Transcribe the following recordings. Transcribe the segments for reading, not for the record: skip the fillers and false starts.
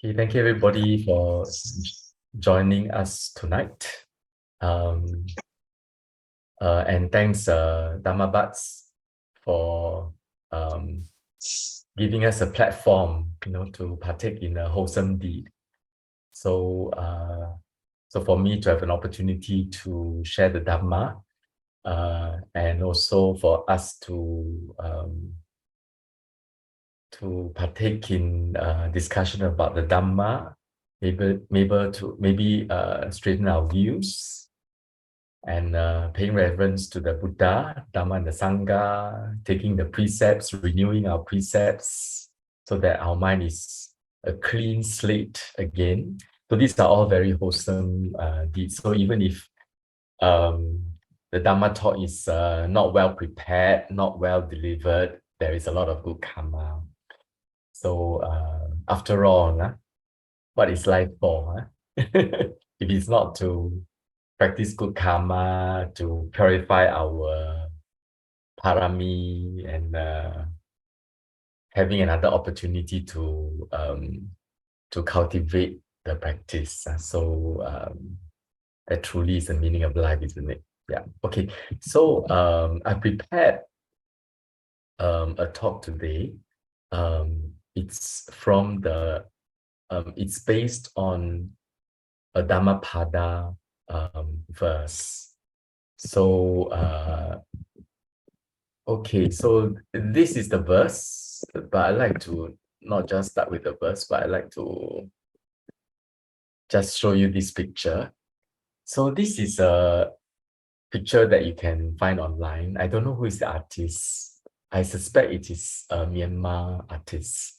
Okay, thank you everybody for joining us tonight. And thanks Dhamma Buds for giving us a platform, to partake in a wholesome deed. So, so for me to have an opportunity to share the Dhamma, and also for us to partake in discussion about the Dhamma, maybe straighten our views and paying reverence to the Buddha, Dhamma, and the Sangha, taking the precepts, renewing our precepts, so that our mind is a clean slate again. So these are all very wholesome deeds. So even if the Dhamma talk is not well prepared, not well delivered, there is a lot of good karma. So after all, what is life for? If it's not to practice good karma, to purify our parami, and having another opportunity to cultivate the practice. So that truly is the meaning of life, isn't it? Yeah. Okay. So I prepared a talk today. It's from it's based on a Dhammapada verse. So, okay, so this is the verse, but I like to not just start with the verse, but I like to just show you this picture. So this is a picture that you can find online. I don't know who is the artist. I suspect it is a Myanmar artist.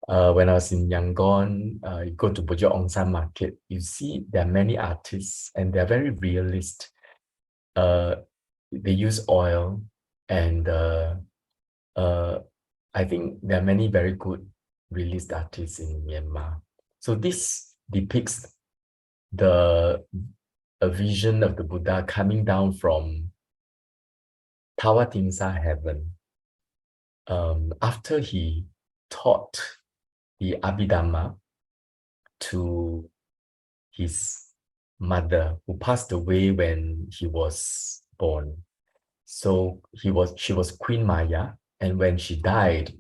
When I was in Yangon, you go to Bukit Ongsan Market, you see there are many artists and they're very realist. They use oil, and I think there are many very good realist artists in Myanmar. So this depicts a vision of the Buddha coming down from Tawatingsa heaven, after he taught the Abhidhamma to his mother, who passed away when he was born. So she was Queen Maya, and when she died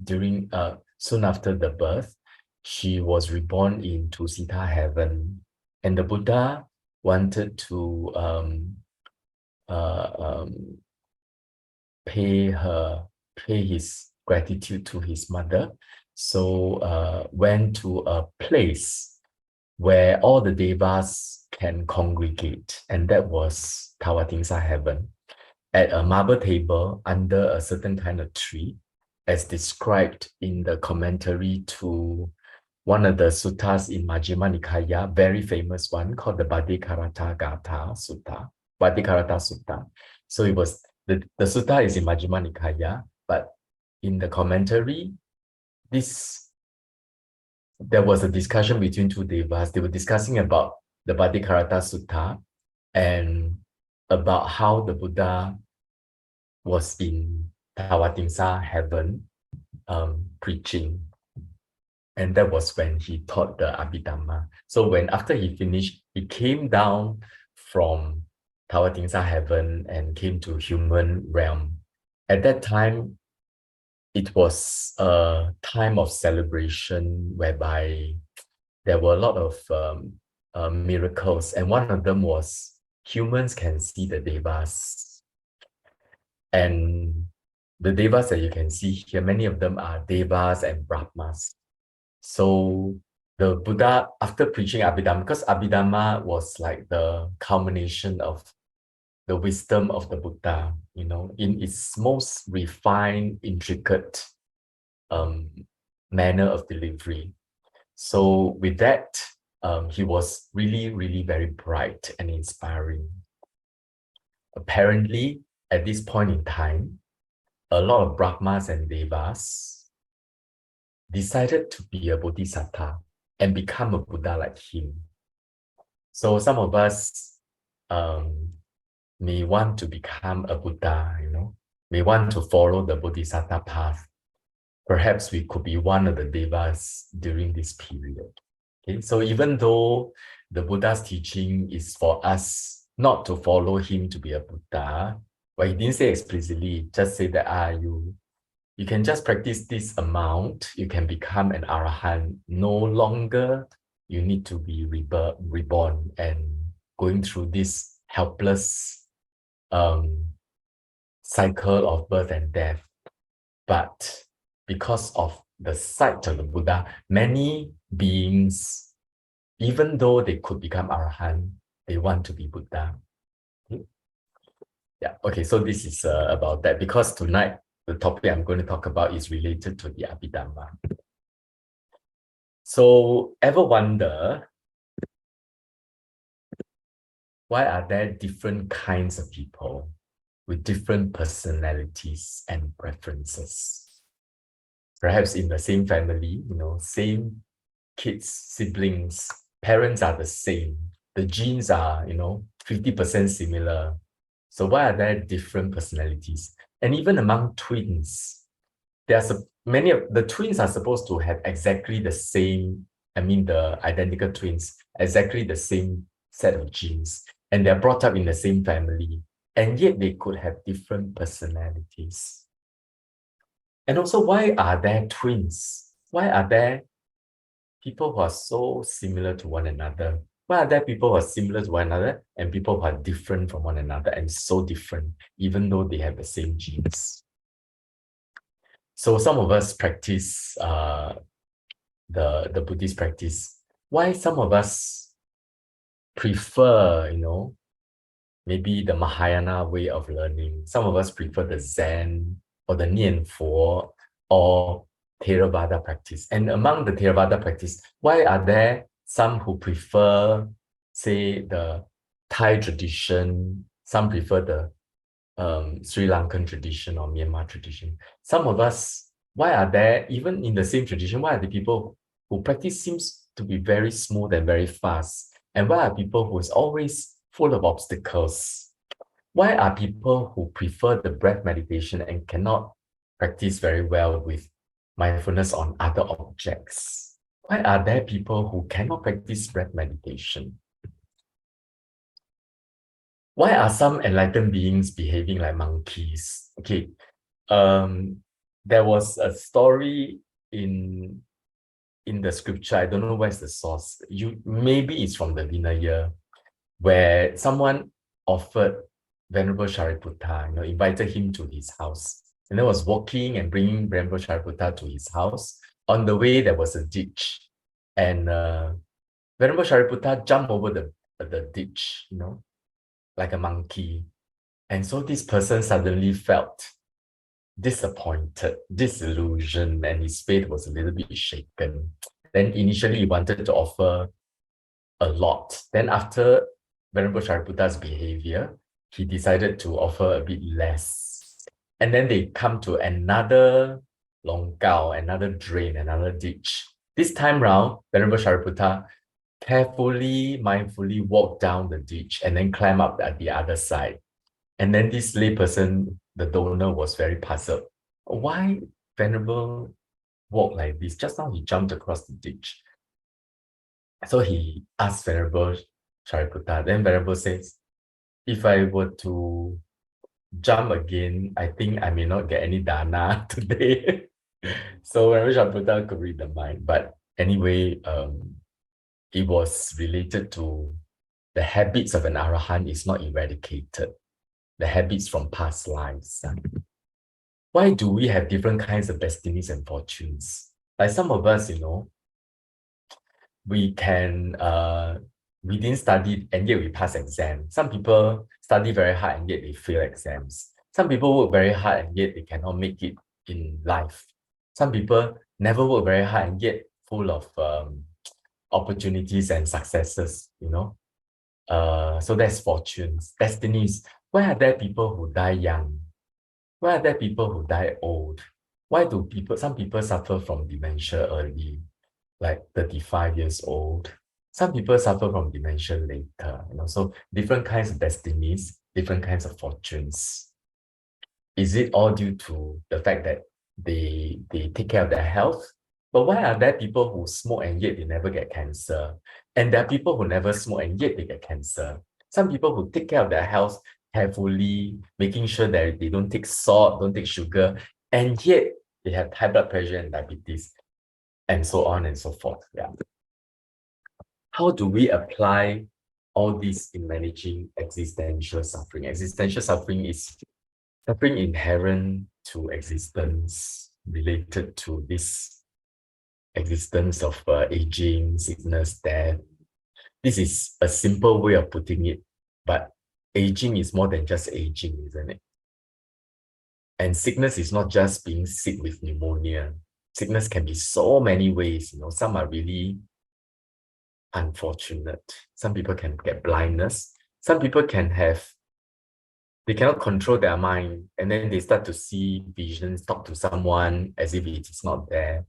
soon after the birth, she was reborn into Sita heaven, and the Buddha wanted to pay his gratitude to his mother. So went to a place where all the devas can congregate, and that was Tawatingsa heaven, at a marble table under a certain kind of tree, as described in the commentary to one of the suttas in Majjhima Nikaya, very famous one called the Bhaddikarata Gatha Sutta, Bhaddikarata Sutta. So it was the sutta is in Majjhima Nikaya, but in the commentary, there was a discussion between two devas. They were discussing about the Bhaddikarata Sutta and about how the Buddha was in Tawatingsa heaven preaching. And that was when he taught the Abhidhamma. So after he finished, he came down from Tawatingsa heaven and came to human realm. At that time, it was a time of celebration whereby there were a lot of miracles, and one of them was humans can see the devas. And the devas that you can see here, many of them are devas and brahmas. So the Buddha, after preaching Abhidhamma, because Abhidhamma was like the culmination of the wisdom of the Buddha, in its most refined, intricate manner of delivery. So with that, he was really, really very bright and inspiring. Apparently, at this point in time, a lot of Brahmas and Devas decided to be a Bodhisattva and become a Buddha like him. So some of us may want to become a Buddha, may want to follow the Bodhisattva path. Perhaps we could be one of the Devas during this period. Okay, so even though the Buddha's teaching is for us not to follow him to be a Buddha, but he didn't say explicitly, just say that you can just practice this amount, you can become an arahant. No longer you need to be reborn and going through this helpless cycle of birth and death. But because of the sight of the Buddha, many beings, even though they could become arahant, they want to be Buddha. Okay? Yeah, okay, so this is about that, because tonight the topic I'm going to talk about is related to the Abhidhamma. So, ever wonder why are there different kinds of people with different personalities and preferences? Perhaps in the same family, same kids, siblings, parents are the same. The genes are, 50% similar. So why are there different personalities? And even among twins, many of the twins are supposed to have exactly the same, the identical twins, exactly the same set of genes, and they're brought up in the same family, and yet they could have different personalities. And also, why are there twins? Why are there people who are so similar to one another? Why are there people who are similar to one another and people who are different from one another and so different, even though they have the same genes? So some of us practice the Buddhist practice. Why some of us prefer, maybe the Mahayana way of learning. Some of us prefer the Zen or the Nianfo or Theravada practice. And among the Theravada practice, why are there some who prefer, say, the Thai tradition? Some prefer the Sri Lankan tradition or Myanmar tradition. Some of us, why are there, even in the same tradition, why are the people who practice seems to be very smooth and very fast? And why are people who is always full of obstacles? Why are people who prefer the breath meditation and cannot practice very well with mindfulness on other objects? Why are there people who cannot practice breath meditation? Why are some enlightened beings behaving like monkeys? Okay, there was a story in the scripture. I don't know where's the source. Maybe it's from the Vinaya, where someone offered Venerable Sariputta, invited him to his house, and then was walking and bringing Venerable Sariputta to his house. On the way, there was a ditch, and Venerable Sariputta jumped over the ditch, like a monkey. And so this person suddenly felt disappointed, disillusioned, and his faith was a little bit shaken. Then initially he wanted to offer a lot. Then after Venerable Shariputta's behavior, he decided to offer a bit less. And then they come to another longkao, another drain, another ditch. This time round, Venerable Sariputta carefully, mindfully walked down the ditch and then climb up at the other side. And then this layperson, the donor, was very puzzled. Why Venerable walk like this? Just now he jumped across the ditch. So he asked Venerable Sariputta. Then Venerable says, if I were to jump again, I think I may not get any dana today. So Venerable Sariputta could read the mind. But anyway, it was related to the habits of an arahant is not eradicated. The habits from past lives. Why do we have different kinds of destinies and fortunes? Like some of us, we didn't study and yet we pass exams. Some people study very hard and yet they fail exams. Some people work very hard and yet they cannot make it in life. Some people never work very hard and yet full of opportunities and successes, So that's fortunes, destinies. Why are there people who die young? Why are there people who die old? Why do some people suffer from dementia early, like 35 years old? Some people suffer from dementia later, so different kinds of destinies, different kinds of fortunes. Is it all due to the fact that they take care of their health? But why are there people who smoke and yet they never get cancer? And there are people who never smoke and yet they get cancer. Some people who take care of their health carefully, making sure that they don't take salt, don't take sugar, and yet they have high blood pressure and diabetes, and so on and so forth. Yeah. How do we apply all this in managing existential suffering? Existential suffering is suffering inherent to existence, related to this existence of aging, sickness, death. This is a simple way of putting it, but aging is more than just aging, isn't it? And sickness is not just being sick with pneumonia. Sickness can be so many ways. Some are really unfortunate. Some people can get blindness. Some people they cannot control their mind, and then they start to see visions, talk to someone as if it is not there,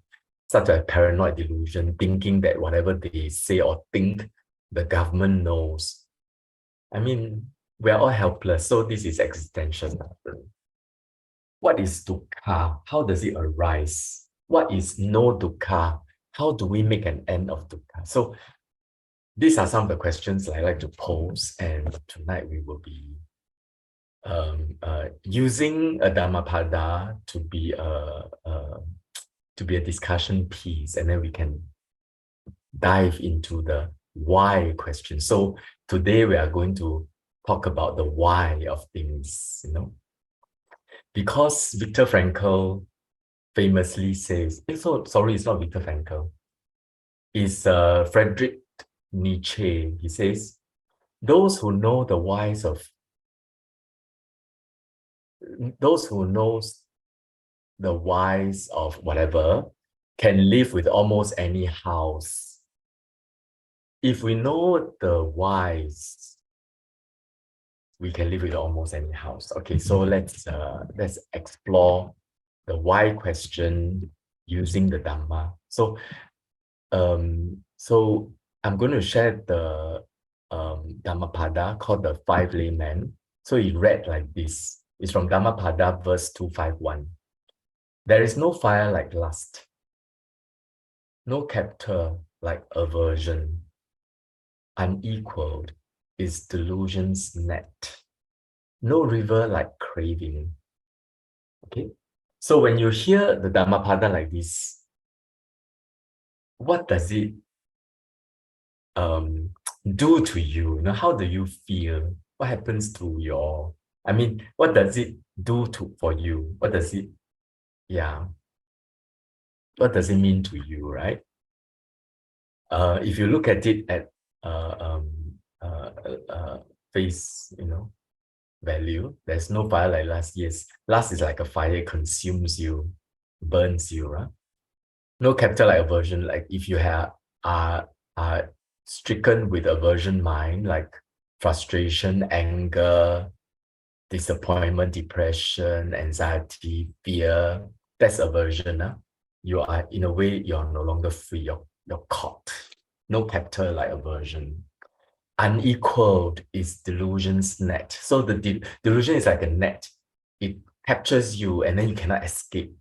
start to have paranoid delusion, thinking that whatever they say or think, the government knows. I mean, we're all helpless, so this is existential suffering. What is dukkha? How does it arise? What is no dukkha? How do we make an end of dukkha? So these are some of the questions I like to pose, and tonight we will be using a Dhammapada to be a discussion piece, and then we can dive into the why question. So today we are going to talk about the why of things, because Viktor Frankl famously says, sorry, it's not Viktor Frankl, it's Friedrich Nietzsche. He says, those who knows the whys of whatever can live with almost any house. If we know the whys, we can live with almost any house. Okay, so let's explore the why question using the Dhamma. So I'm going to share the Dhammapada called the Five Laymen. So it read like this. It's from Dhammapada verse 251. There is no fire like lust, no captor like aversion. Unequaled is delusion's net, no river like craving. Okay, so when you hear the Dhammapada like this, what does it do to you? How do you feel? What happens to what does it do for you? What does it mean to you, right? If you look at it at face, value, there's no fire like lust. Yes, lust is like a fire, it consumes you, burns you, right? No capital like aversion, like if you are stricken with aversion mind, like frustration, anger, disappointment, depression, anxiety, fear, that's aversion. You are, in a way, you're no longer free, you're caught. No capital like aversion. Unequaled is delusion's net. So the delusion is like a net. It captures you and then you cannot escape.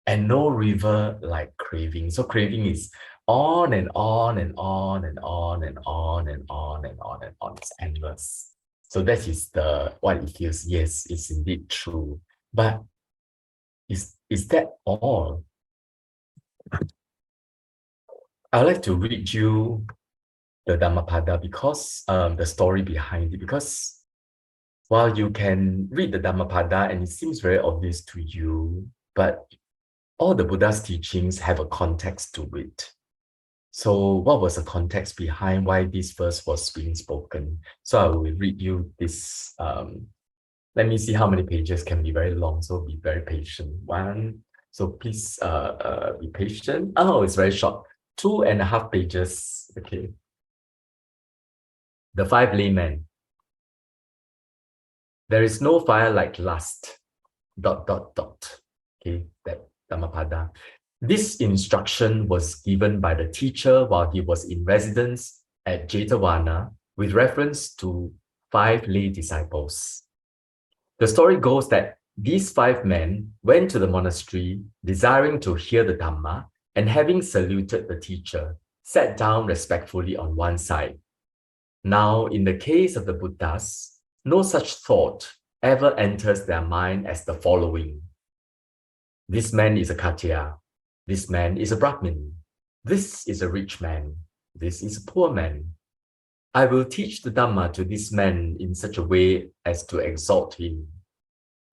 And no river like craving. So craving is on and on and on and on and on and on and on and on. It's endless. So that is what it feels. Yes, it's indeed true. But is that all? I'd like to read you the Dhammapada because the story behind it. Because while you can read the Dhammapada and it seems very obvious to you, but all the Buddha's teachings have a context to it. So what was the context behind why this verse was being spoken? So I will read you this. Let me see how many pages, can be very long, so be very patient. So please be patient. Oh, it's very short. 2.5 pages. Okay. The Five Laymen. There is no fire like lust. ... Okay, that Dhammapada. This instruction was given by the teacher while he was in residence at Jetavana with reference to 5 lay disciples. The story goes that these 5 men went to the monastery, desiring to hear the Dhamma, and having saluted the teacher, sat down respectfully on one side. Now, in the case of the Buddhas, no such thought ever enters their mind as the following. This man is a Khattiya. This man is a Brahmin. This is a rich man. This is a poor man. I will teach the Dhamma to this man in such a way as to exalt him.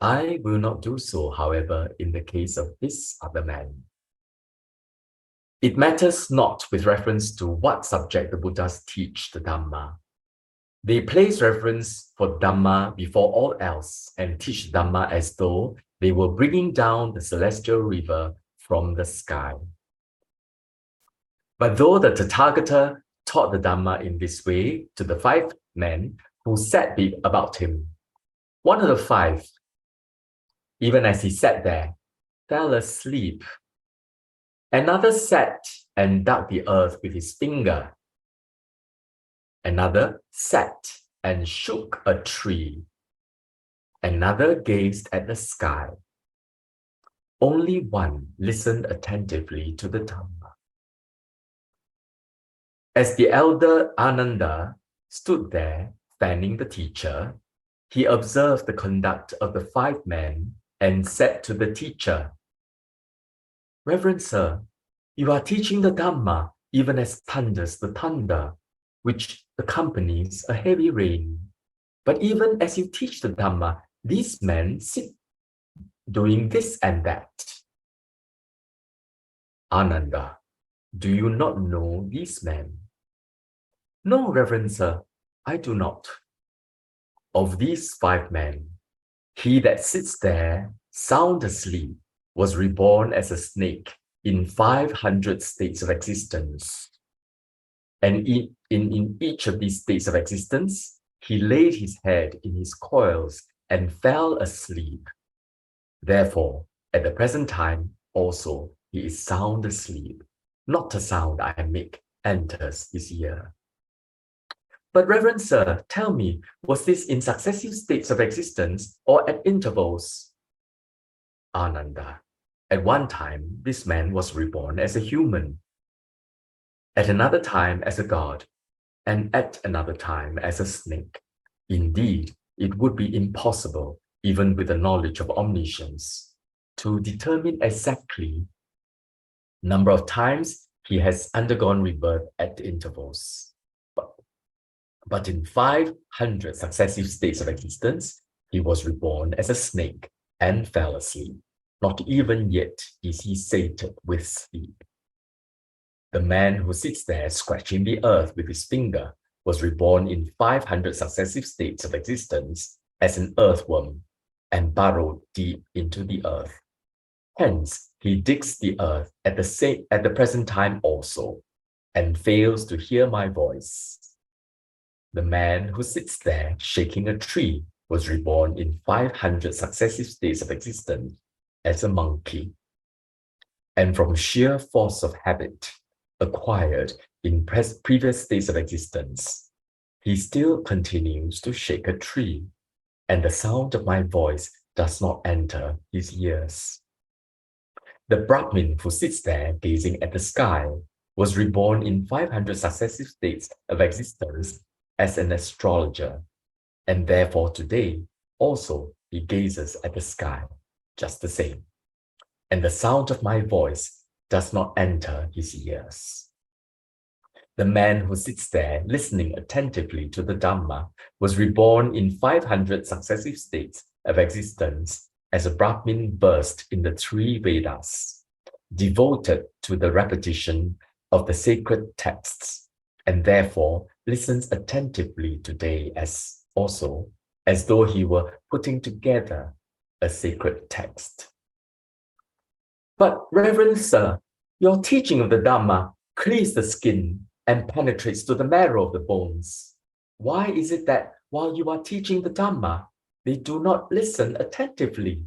I will not do so, however, in the case of this other man. It matters not with reference to what subject the Buddhas teach the Dhamma. They place reverence for Dhamma before all else and teach Dhamma as though they were bringing down the celestial river from the sky. But though the Tathagata taught the Dhamma in this way to the 5 men who sat about him, one of the 5, even as he sat there, fell asleep. Another sat and dug the earth with his finger. Another sat and shook a tree. Another gazed at the sky. Only one listened attentively to the Dhamma. As the elder Ananda stood there, fanning the teacher, he observed the conduct of the 5 men and said to the teacher, Reverend Sir, you are teaching the Dhamma even as thunders the thunder, which accompanies a heavy rain. But even as you teach the Dhamma, these men sit doing this and that. Ananda, do you not know these men? No, Reverend Sir, I do not. Of these 5 men, he that sits there, sound asleep, was reborn as a snake in 500 states of existence. And in each of these states of existence, he laid his head in his coils and fell asleep. Therefore, at the present time also, he is sound asleep. Not a sound I make enters his ear. But Reverend Sir, tell me, was this in successive states of existence or at intervals? Ananda, at one time, this man was reborn as a human. At another time as a god, and at another time as a snake. Indeed, it would be impossible, even with the knowledge of omniscience, to determine exactly number of times he has undergone rebirth at intervals. But in 500 successive states of existence, he was reborn as a snake and fell asleep. Not even yet is he sated with sleep. The man who sits there scratching the earth with his finger was reborn in 500 successive states of existence as an earthworm and burrowed deep into the earth. Hence, he digs the earth at the present time also, and fails to hear my voice. The man who sits there shaking a tree was reborn in 500 successive states of existence as a monkey, and from sheer force of habit acquired in previous states of existence, he still continues to shake a tree, and the sound of my voice does not enter his ears. The Brahmin who sits there gazing at the sky was reborn in 500 successive states of existence as an astrologer, and therefore today also he gazes at the sky just the same, and the sound of my voice does not enter his ears. The man who sits there listening attentively to the Dhamma was reborn in 500 successive states of existence as a Brahmin versed in the 3 Vedas, devoted to the repetition of the sacred texts, and therefore listens attentively today as though he were putting together a sacred text. But Reverend Sir, your teaching of the Dhamma cleaves the skin and penetrates to the marrow of the bones. Why is it that while you are teaching the Dhamma, they do not listen attentively?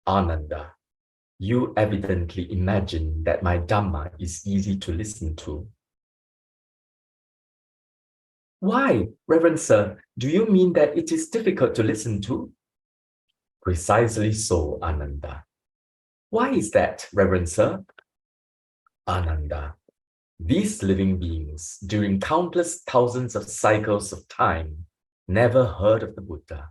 Ananda, you evidently imagine that my Dhamma is easy to listen to. Why, Reverend Sir, do you mean that it is difficult to listen to? Precisely so, Ananda. Why is that, Reverend Sir? Ananda, these living beings, during countless thousands of cycles of time, never heard of the Buddha,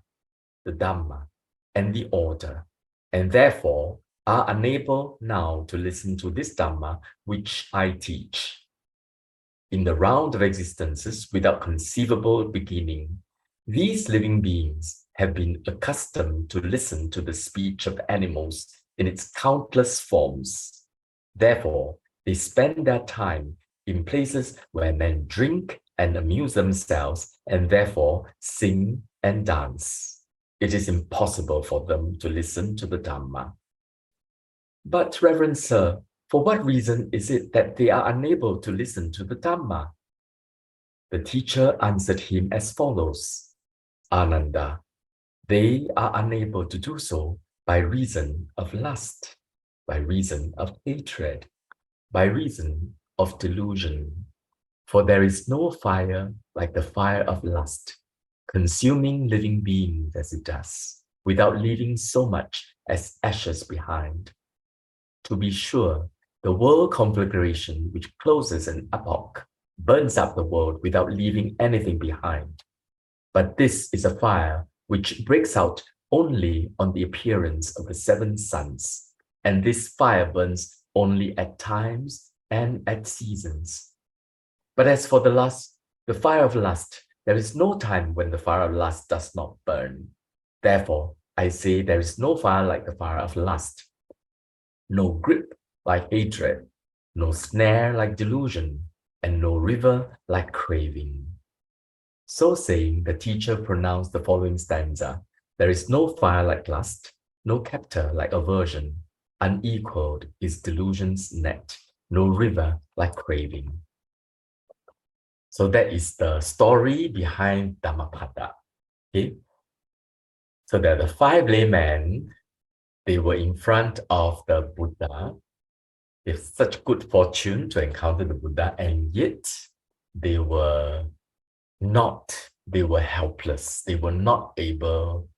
the Dhamma, and the order, and therefore are unable now to listen to this Dhamma which I teach. In the round of existences without conceivable beginning, these living beings have been accustomed to listen to the speech of animals in its countless forms. Therefore, they spend their time in places where men drink and amuse themselves, and therefore sing and dance. It is impossible for them to listen to the Dhamma. But, Reverend Sir, for what reason is it that they are unable to listen to the Dhamma? The teacher answered him as follows: Ananda, they are unable to do so by reason of lust, by reason of hatred, by reason of delusion. For there is no fire like the fire of lust, consuming living beings as it does, without leaving so much as ashes behind. To be sure, the world conflagration which closes an epoch burns up the world without leaving anything behind. But this is a fire which breaks out only on the appearance of the seven suns, and this fire burns only at times and at seasons. But as for the fire of lust, there is no time when the fire of lust does not burn. Therefore, I say there is no fire like the fire of lust, no grip like hatred, no snare like delusion, and no river like craving. So saying, the teacher pronounced the following stanza: there is no fire like lust, no captor like aversion, unequaled is delusion's net, no river like craving. So that is the story behind Dhammapada. Okay? So there are the five laymen. They were in front of the Buddha with such good fortune to encounter the Buddha, and yet they were helpless. They were not able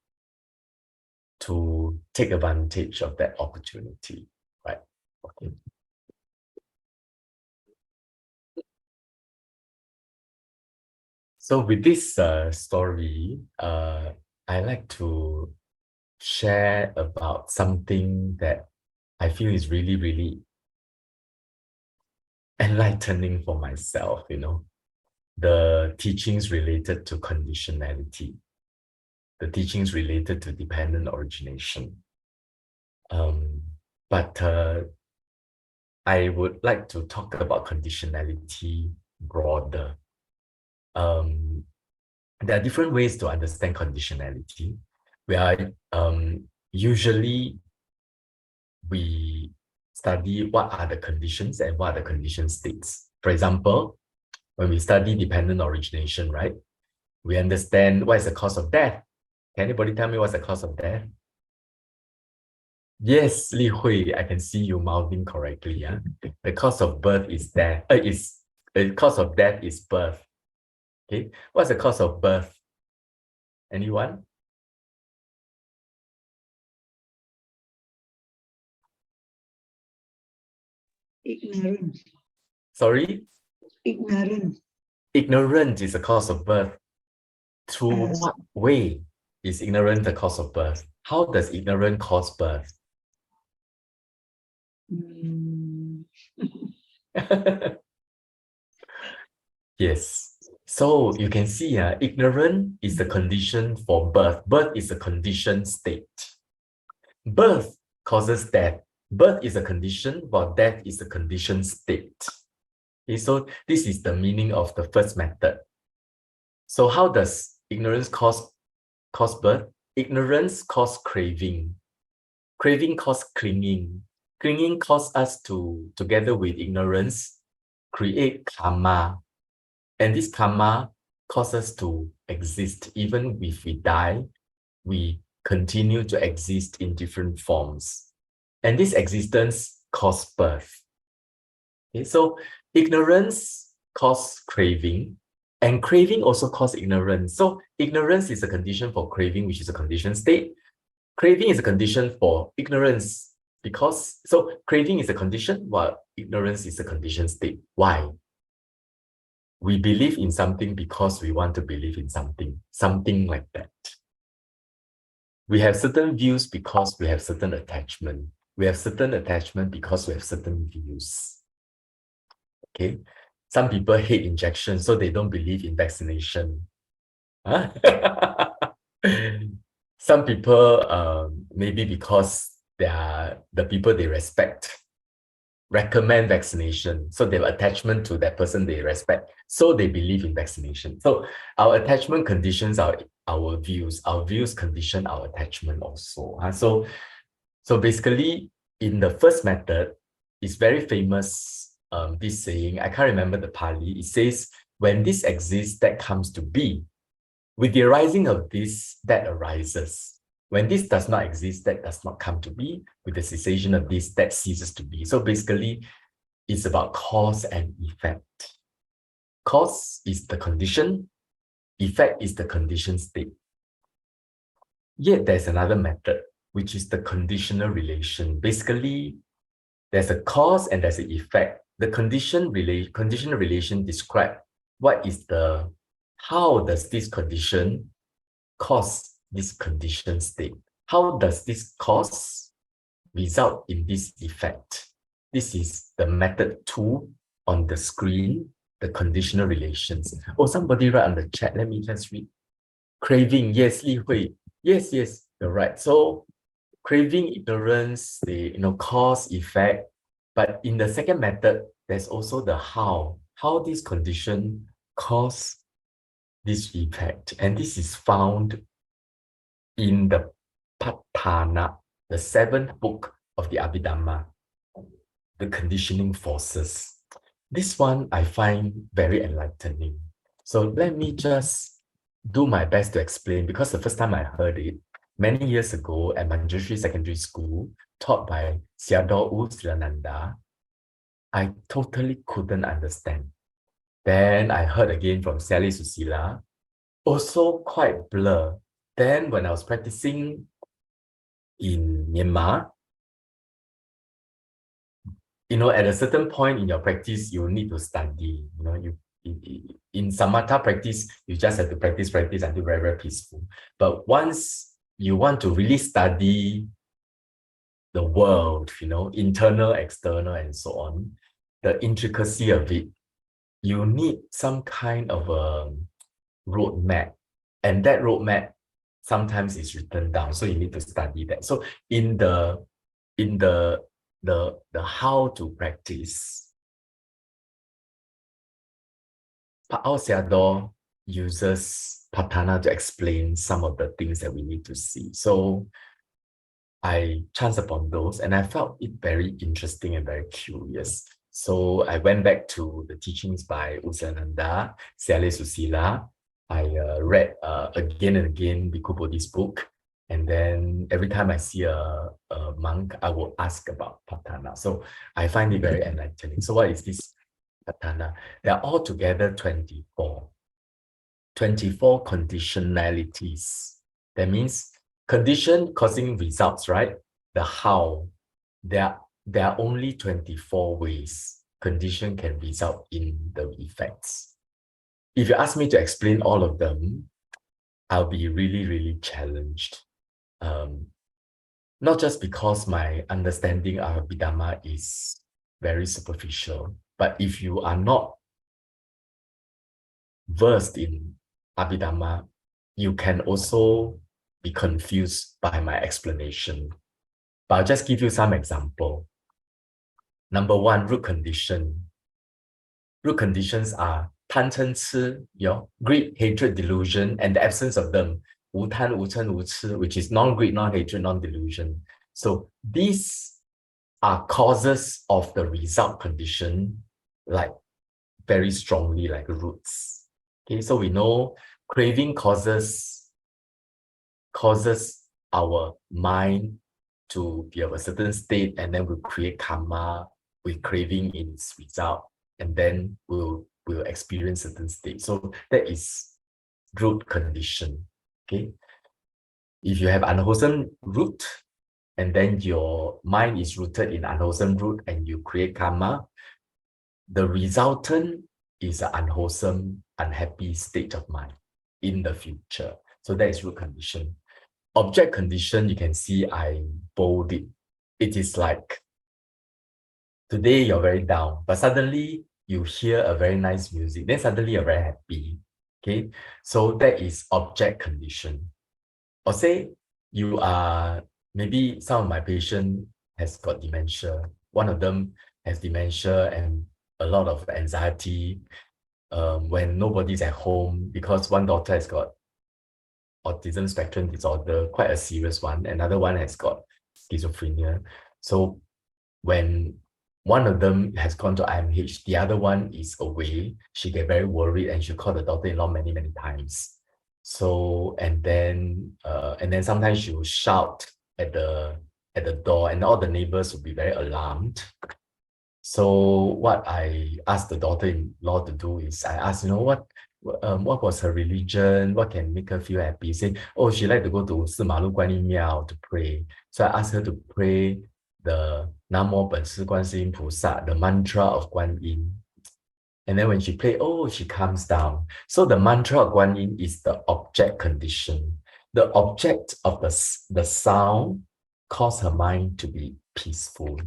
to take advantage of that opportunity, right? Okay. So with this story, I like to share about something that I feel is really, really enlightening for myself, the teachings related to conditionality, the teachings related to dependent origination. But I would like to talk about conditionality broader. There are different ways to understand conditionality. Usually we study what are the conditions and what are the condition states. For example, when we study dependent origination, right? We understand what is the cause of death. Can anybody tell me what's the cause of death? Yes, Li Hui, I can see you mouthing correctly. Yeah? The cause of birth is death. The cause of death is birth. Okay, what's the cause of birth? Anyone? Ignorance. Sorry? Ignorance. Ignorance is the cause of birth. Through what way is ignorance the cause of birth? How does ignorance cause birth? Yes. So you can see ignorance is the condition for birth. Birth is a conditioned state. Birth causes death. Birth is a condition, while death is a conditioned state. Okay, so this is the meaning of the first method. So how does ignorance cause birth? Ignorance causes craving. Craving causes clinging. Clinging causes us to, together with ignorance, create karma. And this karma causes us to exist. Even if we die, we continue to exist in different forms. And this existence causes birth. Okay, so ignorance causes craving, and craving also causes ignorance. So ignorance is a condition for craving, which is a conditioned state. Craving is a condition for ignorance because, so craving is a condition while ignorance is a conditioned state. Why? We believe in something because we want to believe in something like that. We have certain views because we have certain attachment. We have certain attachment because we have certain views. Okay? Some people hate injection, so they don't believe in vaccination. Huh? Some people, maybe because they are the people they respect, recommend vaccination. So they have attachment to that person they respect. So they believe in vaccination. So our attachment conditions our views. Our views condition our attachment also. So basically, in the first method, it's very famous, this saying, I can't remember the Pali. It says, when this exists, that comes to be. With the arising of this, that arises. When this does not exist, that does not come to be. With the cessation of this, that ceases to be. So basically, it's about cause and effect. Cause is the condition, effect is the conditioned state. Yet there's another method, which is the conditional relation. Basically, there's a cause and there's an effect. The conditional relation describe how does this condition cause this conditioned state? How does this cause result in this effect? This is the method 2 on the screen, the conditional relations. Oh, somebody write on the chat. Let me just read. Craving, yes, Li Hui. Yes, you're right. So craving, ignorance, cause, effect. But in the second method, there's also the how this condition cause this effect. And this is found in the Patthana, the 7th book of the Abhidhamma, the conditioning forces. This one I find very enlightening. So let me just do my best to explain, because the first time I heard it, many years ago at Manjushri Secondary School, taught by Sayadaw U Silananda, I totally couldn't understand. Then I heard again from Sayalay Susila, also quite blur. Then when I was practicing in Myanmar, at a certain point in your practice, you need to study. In samatha practice, you just have to practice until very, very peaceful. But once you want to really study the world, internal, external, and so on, the intricacy of it, you need some kind of a roadmap. And that roadmap sometimes is written down. So you need to study that. So in the how to practice, Pa Auk Sayadaw uses Patthana to explain some of the things that we need to see. So I chanced upon those and I felt it very interesting and very curious. So I went back to the teachings by Usananda, Sayalay Susila. I read again and again Bhikkhu Bodhi's book. And then every time I see a monk, I will ask about Patthana. So I find it very enlightening. So what is this Patthana? There are altogether 24 conditionalities. That means condition causing results, right? The how. There are only 24 ways condition can result in the effects. If you ask me to explain all of them, I'll be really, really challenged. Not just because my understanding of Abhidhamma is very superficial, but if you are not versed in Abhidhamma, you can also be confused by my explanation. But I'll just give you some example. Number 1, root condition. Root conditions are 贪嗔痴, greed, hatred, delusion, and the absence of them. 无贪, 无嗔, 无痴, which is non-greed, non-hatred, non-delusion. So these are causes of the result condition, like very strongly, like roots. Okay, so we know craving causes our mind to be of a certain state, and then we'll create karma with craving in its result, and then we'll experience certain state. So that is root condition. Okay. If you have unwholesome root, and then your mind is rooted in unwholesome root and you create karma, the resultant is an unwholesome, unhappy state of mind in the future. So that is root condition. Object condition, you can see I bold it. It is like today you're very down, but suddenly you hear a very nice music, then suddenly you're very happy. Okay, so that is object condition. Or say you are, maybe some of my patient has got dementia. One of them has dementia and a lot of anxiety when nobody's at home, because one daughter has got autism spectrum disorder, quite a serious one. Another one has got schizophrenia. So when one of them has gone to IMH, the other one is away, she get very worried and she called the daughter-in-law many, many times. So, and then sometimes she will shout at the door and all the neighbors will be very alarmed. So what I asked the daughter-in-law to do is I asked, what was her religion? What can make her feel happy? Say, oh, she like to go to 四马路 Guanyin Miao to pray. So I asked her to pray the Namo本师观世音菩萨, the mantra of Guanyin. And then when she played, oh, she calms down. So the mantra of Guanyin is the object condition. The object of the sound caused her mind to be peaceful.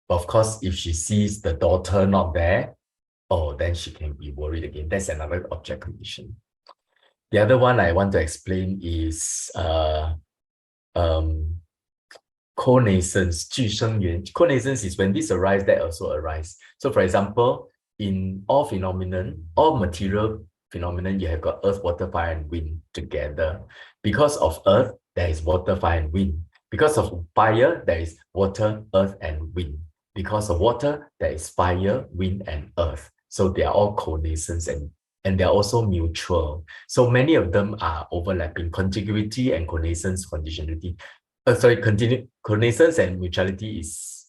Of course, if she sees the daughter not there, oh, then she can be worried again. That's another object condition. The other one I want to explain is co-nascence, 俱生缘. Co-nascence is when this arises, that also arises. So for example, in all phenomenon, all material phenomenon, you have got earth, water, fire, and wind together. Because of earth, there is water, fire, and wind. Because of fire, there is water, earth, and wind. Because of water, there is fire, wind, and earth. So they are all co-nascence and they're also mutual. So many of them are overlapping. Contiguity and co-nascence, conditionality. Connaissance and mutuality is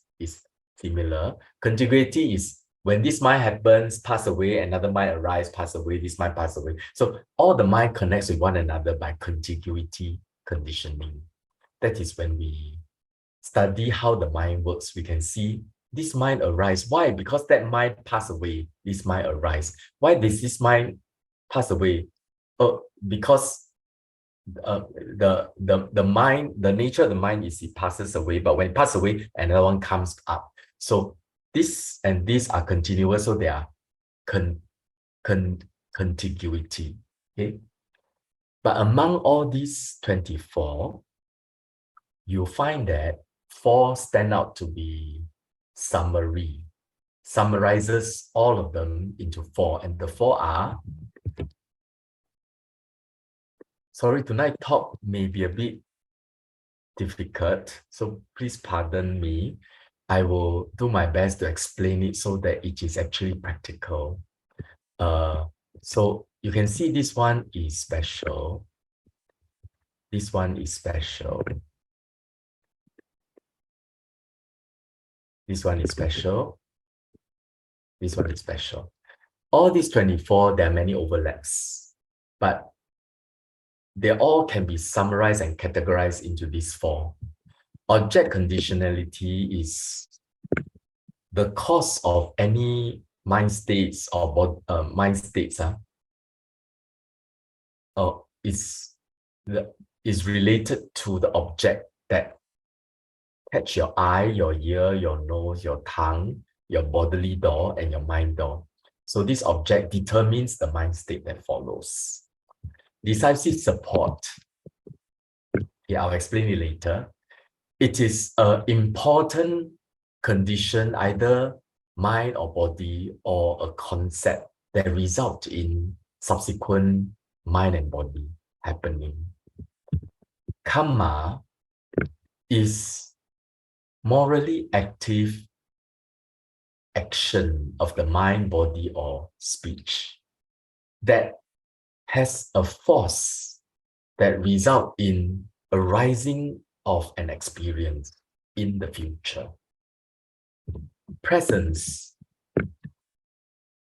similar. Contiguity is when this mind happens, pass away, another mind arise, pass away, this mind pass away. So all the mind connects with one another by contiguity conditioning. That is when we study how the mind works, we can see this mind arise. Why? Because that mind pass away, this mind arise. Why does this mind pass away? Oh, because the mind, the nature of the mind is it passes away, but when it passes away, another one comes up. So this and this are continuous, so they are contiguity. Okay. But among all these 24, you find that 4 stand out to be summary, summarizes all of them into 4, and the 4 are, sorry, tonight talk may be a bit difficult, so please pardon me. I will do my best to explain it so that it is actually practical. So you can see this one is special. This one is special. This one is special. This one is special. All these 24, there are many overlaps, but they all can be summarized and categorized into these 4. Object conditionality is the cause of any mind states or mind states is related to the object that catch your eye, your ear, your nose, your tongue, your bodily door, and your mind door. So this object determines the mind state that follows. Decisive support. Yeah, I'll explain it later. It is an important condition, either mind or body, or a concept that result in subsequent mind and body happening. Karma is morally active action of the mind, body, or speech that has a force that result in arising of an experience in the future. Presence.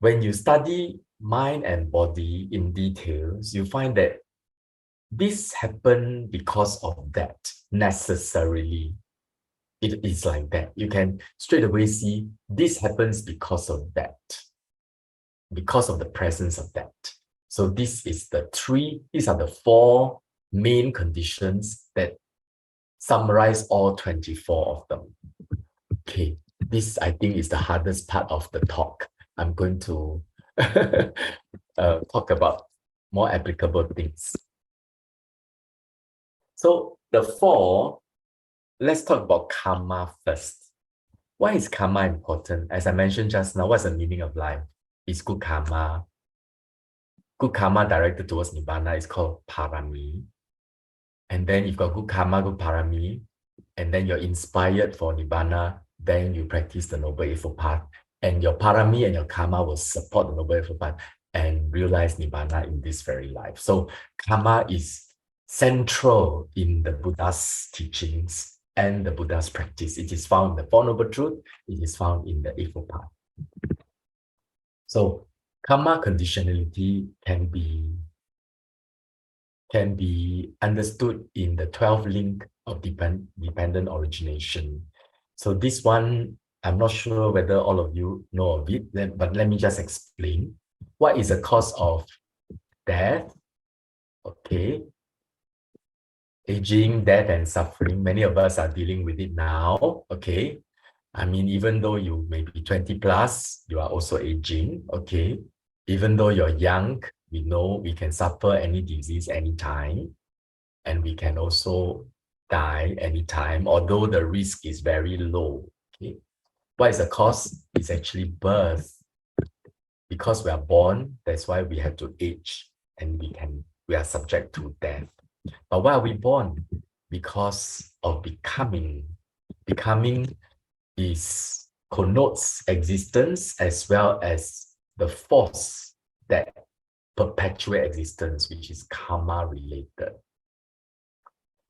When you study mind and body in details, you find that this happened because of that, necessarily. It is like that. You can straight away see this happens because of that, because of the presence of that. So these are the four main conditions that summarize all 24 of them. Okay, this I think is the hardest part of the talk. I'm going to talk about more applicable things. So the four, let's talk about karma first. Why is karma important? As I mentioned just now, what's the meaning of life? It's good karma. Good karma directed towards Nibbana is called parami. And then you've got good karma, good parami, and then you're inspired for Nibbana, then you practice the Noble Eightfold Path. And your parami and your karma will support the Noble Eightfold Path and realize Nibbana in this very life. So karma is central in the Buddha's teachings and the Buddha's practice. It is found in the Four Noble Truths. It is found in the Eightfold Path. So karma conditionality can be understood in the 12 link of dependent origination. So this one, I'm not sure whether all of you know of it, but let me just explain. What is the cause of death? Okay. Aging, death, and suffering. Many of us are dealing with it now. Okay. I mean, even though you may be 20 plus, you are also aging. Okay. Even though you're young, we know we can suffer any disease anytime, and we can also die anytime, although the risk is very low. Okay. What is the cause? It's actually birth. Because we are born, that's why we have to age, and we are subject to death. But why are we born? Because of becoming. Becoming connotes existence as well as the force that perpetuate existence, which is karma related.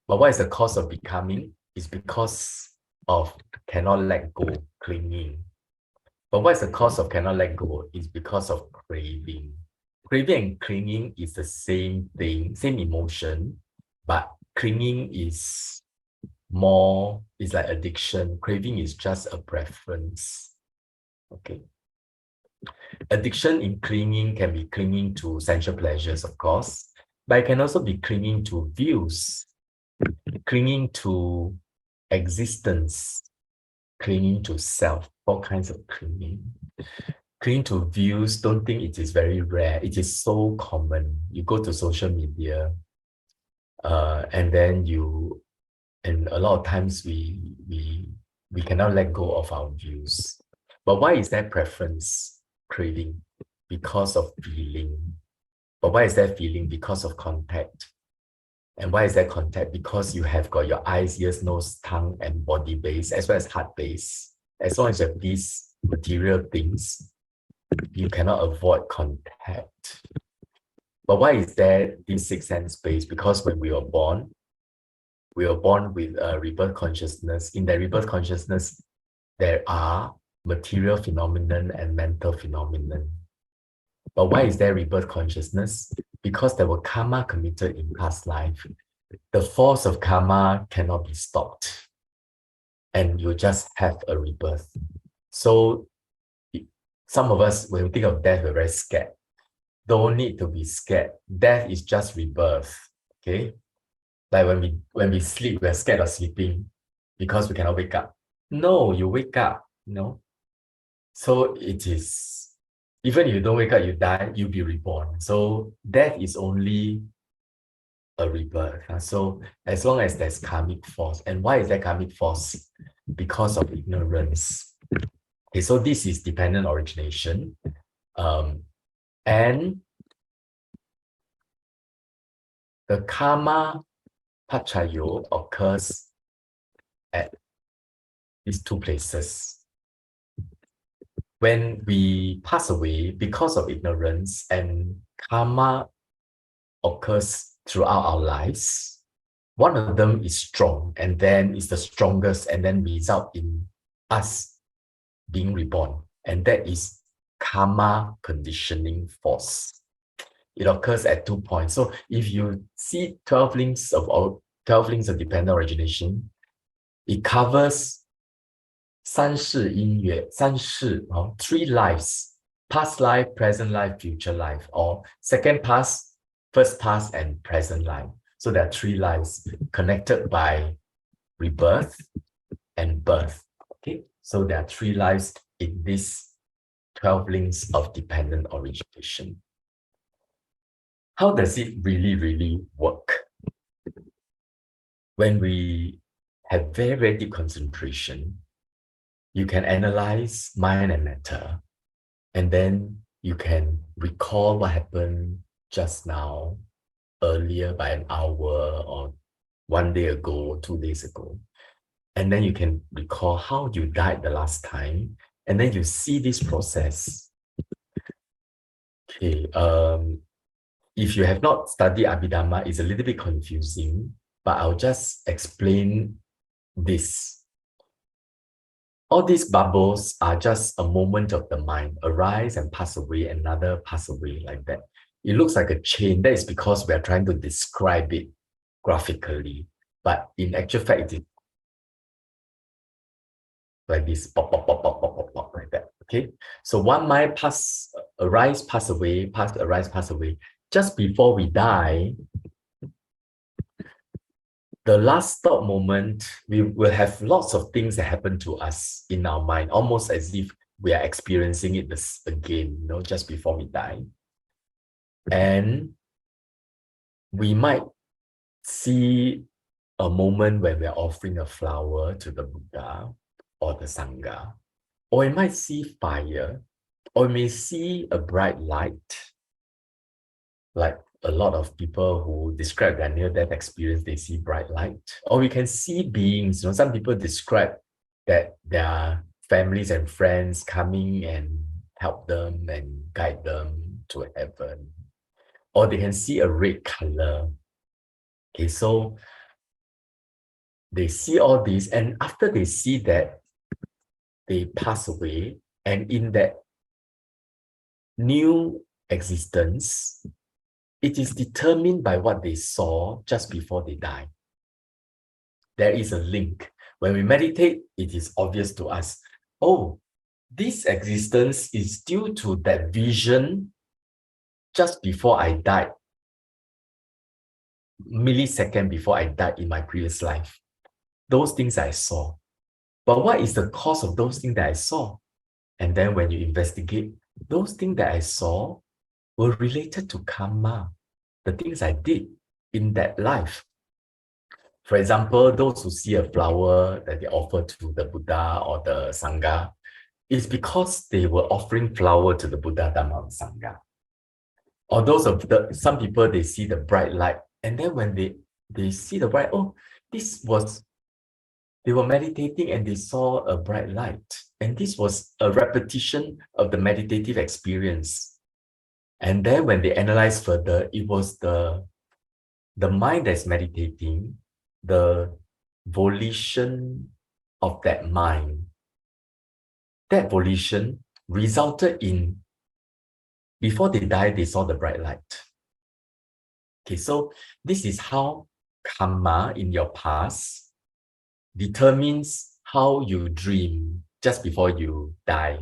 But what is the cause of becoming? It's because of cannot let go, clinging. But what is the cause of cannot let go? It's because of craving. Craving and clinging is the same thing, same emotion, but clinging is like addiction. Craving is just a preference. Okay. Addiction in clinging can be clinging to sensual pleasures, of course, but it can also be clinging to views, clinging to existence, clinging to self, all kinds of clinging. Clinging to views, don't think it is very rare. It is so common. You go to social media, and then and a lot of times we cannot let go of our views. But why is that preference craving? Because of feeling. But why is that feeling? Because of contact. And why is that contact? Because you have got your eyes, ears, nose, tongue, and body base, as well as heart base. As long as you have these material things, you cannot avoid contact. But why is there this sixth sense base? Because when we were born with a rebirth consciousness. In that rebirth consciousness, there are material phenomenon and mental phenomenon. But why is there rebirth consciousness? Because there were karma committed in past life. The force of karma cannot be stopped, and you just have a rebirth. So some of us, when we think of death, we're very scared. Don't need to be scared. Death is just rebirth. Okay. Like when we sleep, we're scared of sleeping because we cannot wake up. No, you wake up, So it is, even if you don't wake up, you die, you'll be reborn. So death is only a rebirth. So as long as there's karmic force. And why is there karmic force? Because of ignorance. Okay, so this is dependent origination. And the karma pachayo occurs at these two places. When we pass away because of ignorance and karma occurs throughout our lives, one of them is strong and then is the strongest and then result in us being reborn. And that is karma conditioning force. It occurs at 2 points. So if you see 12 links of dependent origination, it covers 3 lives, past life, present life, future life, or second past, first past, and present life. So there are 3 lives connected by rebirth and birth. Okay, so there are 3 lives in this 12 links of dependent origination. How does it really work? When we have very deep concentration, you can analyze mind and matter, and then you can recall what happened just now, earlier by an hour, or 1 day ago, 2 days ago. And then you can recall how you died the last time, and then you see this process. Okay, if you have not studied Abhidhamma, it's a little bit confusing, but I'll just explain this. All these bubbles are just a moment of the mind, arise and pass away, another pass away, like that. It looks like a chain. That is because we are trying to describe it graphically. But in actual fact, it is like this, pop, pop, pop, pop, pop, pop, pop, like that. Okay. So one mind arise, pass away, arise, pass away. Just before we die, the last stop moment, we will have lots of things that happen to us in our mind, almost as if we are experiencing it this again, just before we die. And we might see a moment when we are offering a flower to the Buddha or the Sangha, or we might see fire, or we may see a bright light, like a lot of people who describe their near-death experience, they see bright light. Or we can see beings. Some people describe that their families and friends coming and help them and guide them to heaven. Or they can see a red color. Okay, so they see all these, and after they see that, they pass away, and in that new existence, it is determined by what they saw just before they die. There is a link. When we meditate, it is obvious to us, oh, this existence is due to that vision just before I died, millisecond before I died in my previous life. Those things I saw. But what is the cause of those things that I saw? And then when you investigate, those things that I saw were related to karma, the things I did in that life. For example, those who see a flower that they offer to the Buddha or the Sangha, is because they were offering flower to the Buddha, Dhamma, and Sangha. Or some people, they see the bright light, and then when they see the bright, oh, they were meditating and they saw a bright light. And this was a repetition of the meditative experience. And then when they analyze further, it was the mind that's meditating, the volition of that mind. That volition resulted in, before they died, they saw the bright light. Okay, so this is how karma in your past determines how you dream just before you die.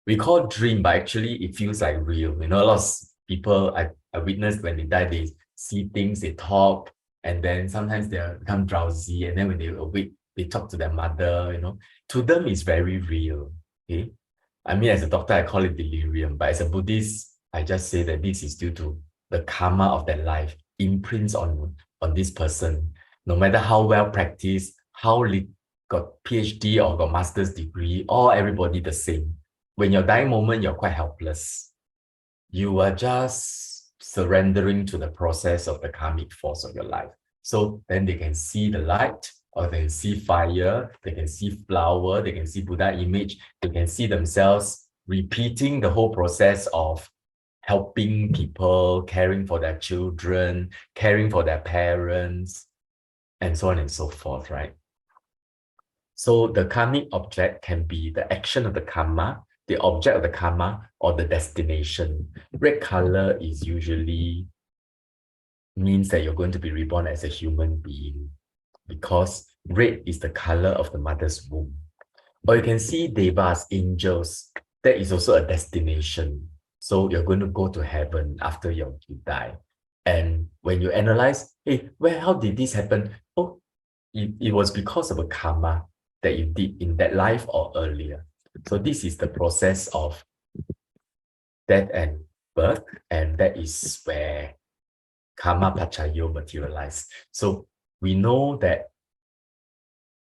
We call dream, but actually it feels like real. A lot of people I witnessed when they die, they see things, they talk, and then sometimes they become drowsy, and then when they awake, they talk to their mother, To them, it's very real. Okay. I mean, as a doctor, I call it delirium, but as a Buddhist, I just say that this is due to the karma of that life, imprints on this person. No matter how well practiced, how got PhD or got master's degree, everybody the same. When you're dying moment, you're quite helpless. You are just surrendering to the process of the karmic force of your life. So then they can see the light, or they can see fire, they can see flower, they can see Buddha image, they can see themselves repeating the whole process of helping people, caring for their children, caring for their parents, and so on and so forth, right? So the karmic object can be the action of the karma, the object of the karma or the destination. Red color is usually means that you're going to be reborn as a human being because red is the color of the mother's womb. Or you can see devas, angels, that is also a destination. So you're going to go to heaven after you die. And when you analyze, hey, how did this happen? Oh, it was because of a karma that you did in that life or earlier. So this is the process of death and birth, and that is where karma pachayo materialize. So we know that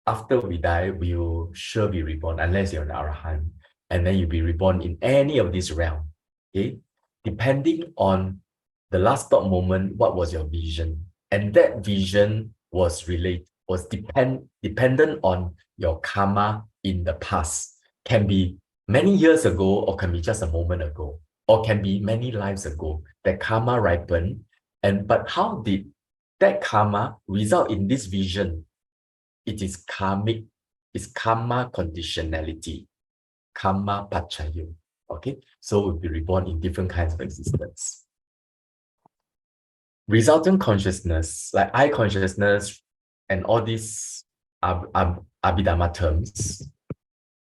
after we die, we will sure be reborn unless you're an arahant, and then you'll be reborn in any of this realm. Okay, depending on the last thought moment, what was your vision, and that vision was dependent on your karma in the past. Can be many years ago, or can be just a moment ago, or can be many lives ago. That karma ripened, but how did that karma result in this vision? It is karmic, it's karma conditionality, karma pachayo. Okay, so we'll be reborn in different kinds of existence. Resultant consciousness, like I consciousness, and all these Abhidhamma terms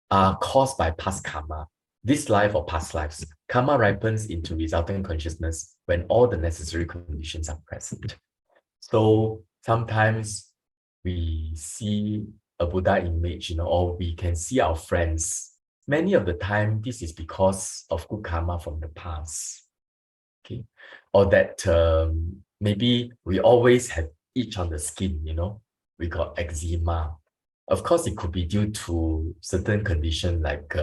are caused by past karma. This life or past lives, karma ripens into resultant consciousness when all the necessary conditions are present. So sometimes we see a Buddha image, or we can see our friends. Many of the time, this is because of good karma from the past. Okay, or that maybe we always have itch on the skin. We got eczema. Of course, it could be due to certain condition, like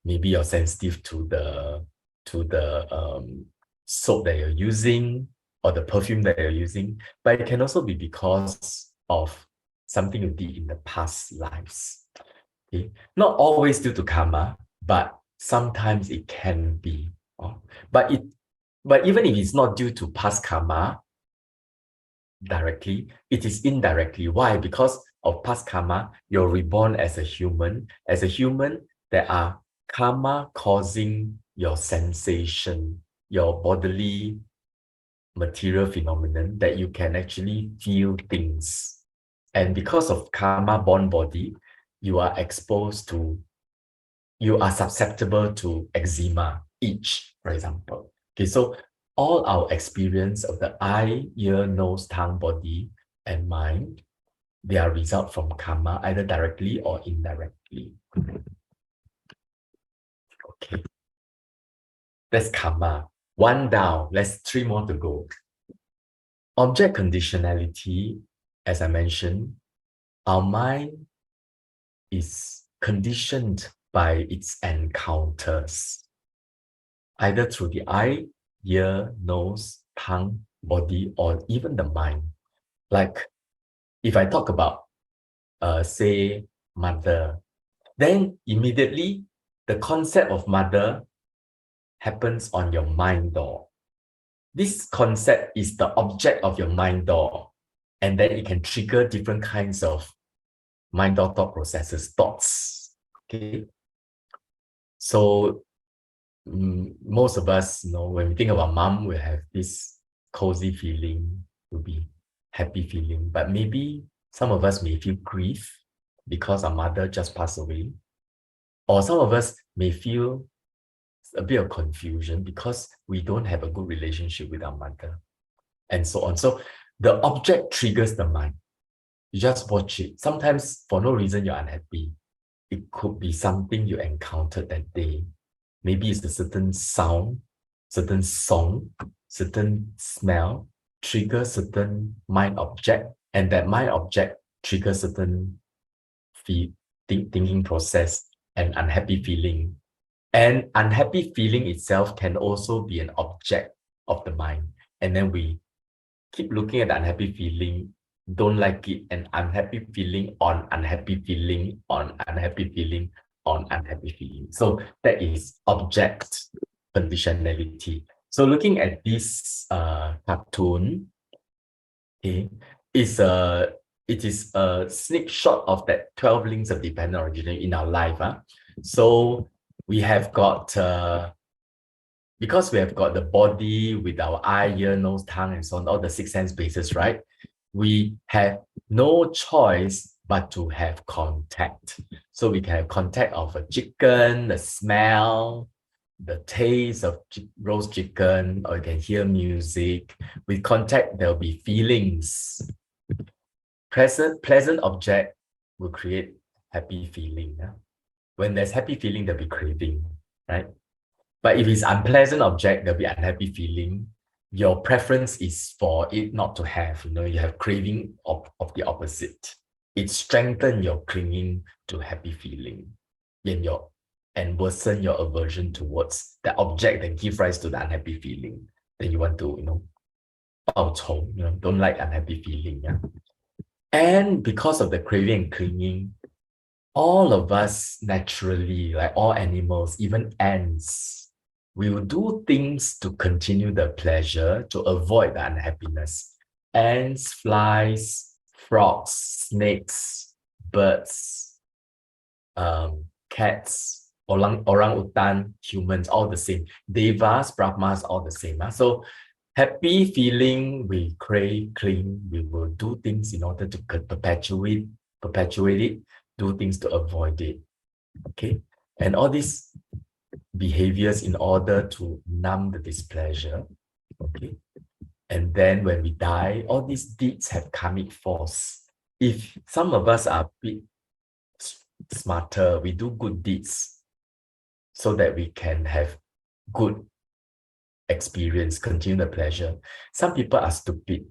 maybe you're sensitive to the soap that you're using or the perfume that you're using, but it can also be because of something you did in the past lives. Okay, not always due to karma, but sometimes it can be. But even if it's not due to past karma directly, it is indirectly. Why? Because of past karma, you're reborn as a human. As a human, there are karma causing your sensation, your bodily material phenomenon, that you can actually feel things. And because of karma-born body, you are susceptible to eczema, itch, for example. Okay, so all our experience of the eye, ear, nose, tongue, body, and mind, they are result from karma, either directly or indirectly. Okay, that's karma. One down, let's 3 more to go. Object conditionality, as I mentioned, our mind is conditioned by its encounters, either through the eye, ear, nose, tongue, body, or even the mind. Like if I talk about, say, mother, then immediately the concept of mother happens on your mind door. This concept is the object of your mind door, and then it can trigger different kinds of mind door thought processes, thoughts. Okay, so most of us, when we think about mom, we have this cozy feeling, to be happy feeling, but maybe some of us may feel grief because our mother just passed away, or some of us may feel a bit of confusion because we don't have a good relationship with our mother, and so on. So the object triggers the mind. You just watch it. Sometimes for no reason you're unhappy. It could be something you encountered that day. Maybe it's a certain sound, certain song, certain smell, trigger certain mind object, and that mind object triggers certain thinking process and unhappy feeling. And unhappy feeling itself can also be an object of the mind. And then we keep looking at the unhappy feeling, don't like it, and unhappy feeling on unhappy feeling on unhappy feeling on unhappy feeling. So that is object conditionality. So looking at this cartoon, okay, it is a sneak shot of that 12 links of dependent origination in our life. So we have got, because we have got the body with our eye, ear, nose, tongue, and so on, all the six sense bases, right? We have no choice but to have contact. So we can have contact of a chicken, the smell, the taste of roast chicken, or you can hear music. With contact, there'll be feelings. Pleasant object will create happy feeling. Yeah? When there's happy feeling, there'll be craving, right? But if it's unpleasant object, there'll be unhappy feeling. Your preference is for it not to have, you have craving of the opposite. It strengthens your clinging to happy feeling and worsen your aversion towards the object that give rise to the unhappy feeling. Then you want to, Pao Chong, don't like unhappy feeling. Yeah. And because of the craving and clinging, all of us naturally, like all animals, even ants, we will do things to continue the pleasure, to avoid the unhappiness. Ants, flies, frogs, snakes, birds, cats, orang-utan, humans, all the same. Devas, Brahmas, all the same. So happy feeling, we crave, cling, we will do things in order to perpetuate it, do things to avoid it. Okay. And all these behaviors in order to numb the displeasure. Okay. And then when we die, all these deeds have karmic force. If some of us are a bit smarter, we do good deeds so that we can have good experience, continue the pleasure. Some people are stupid.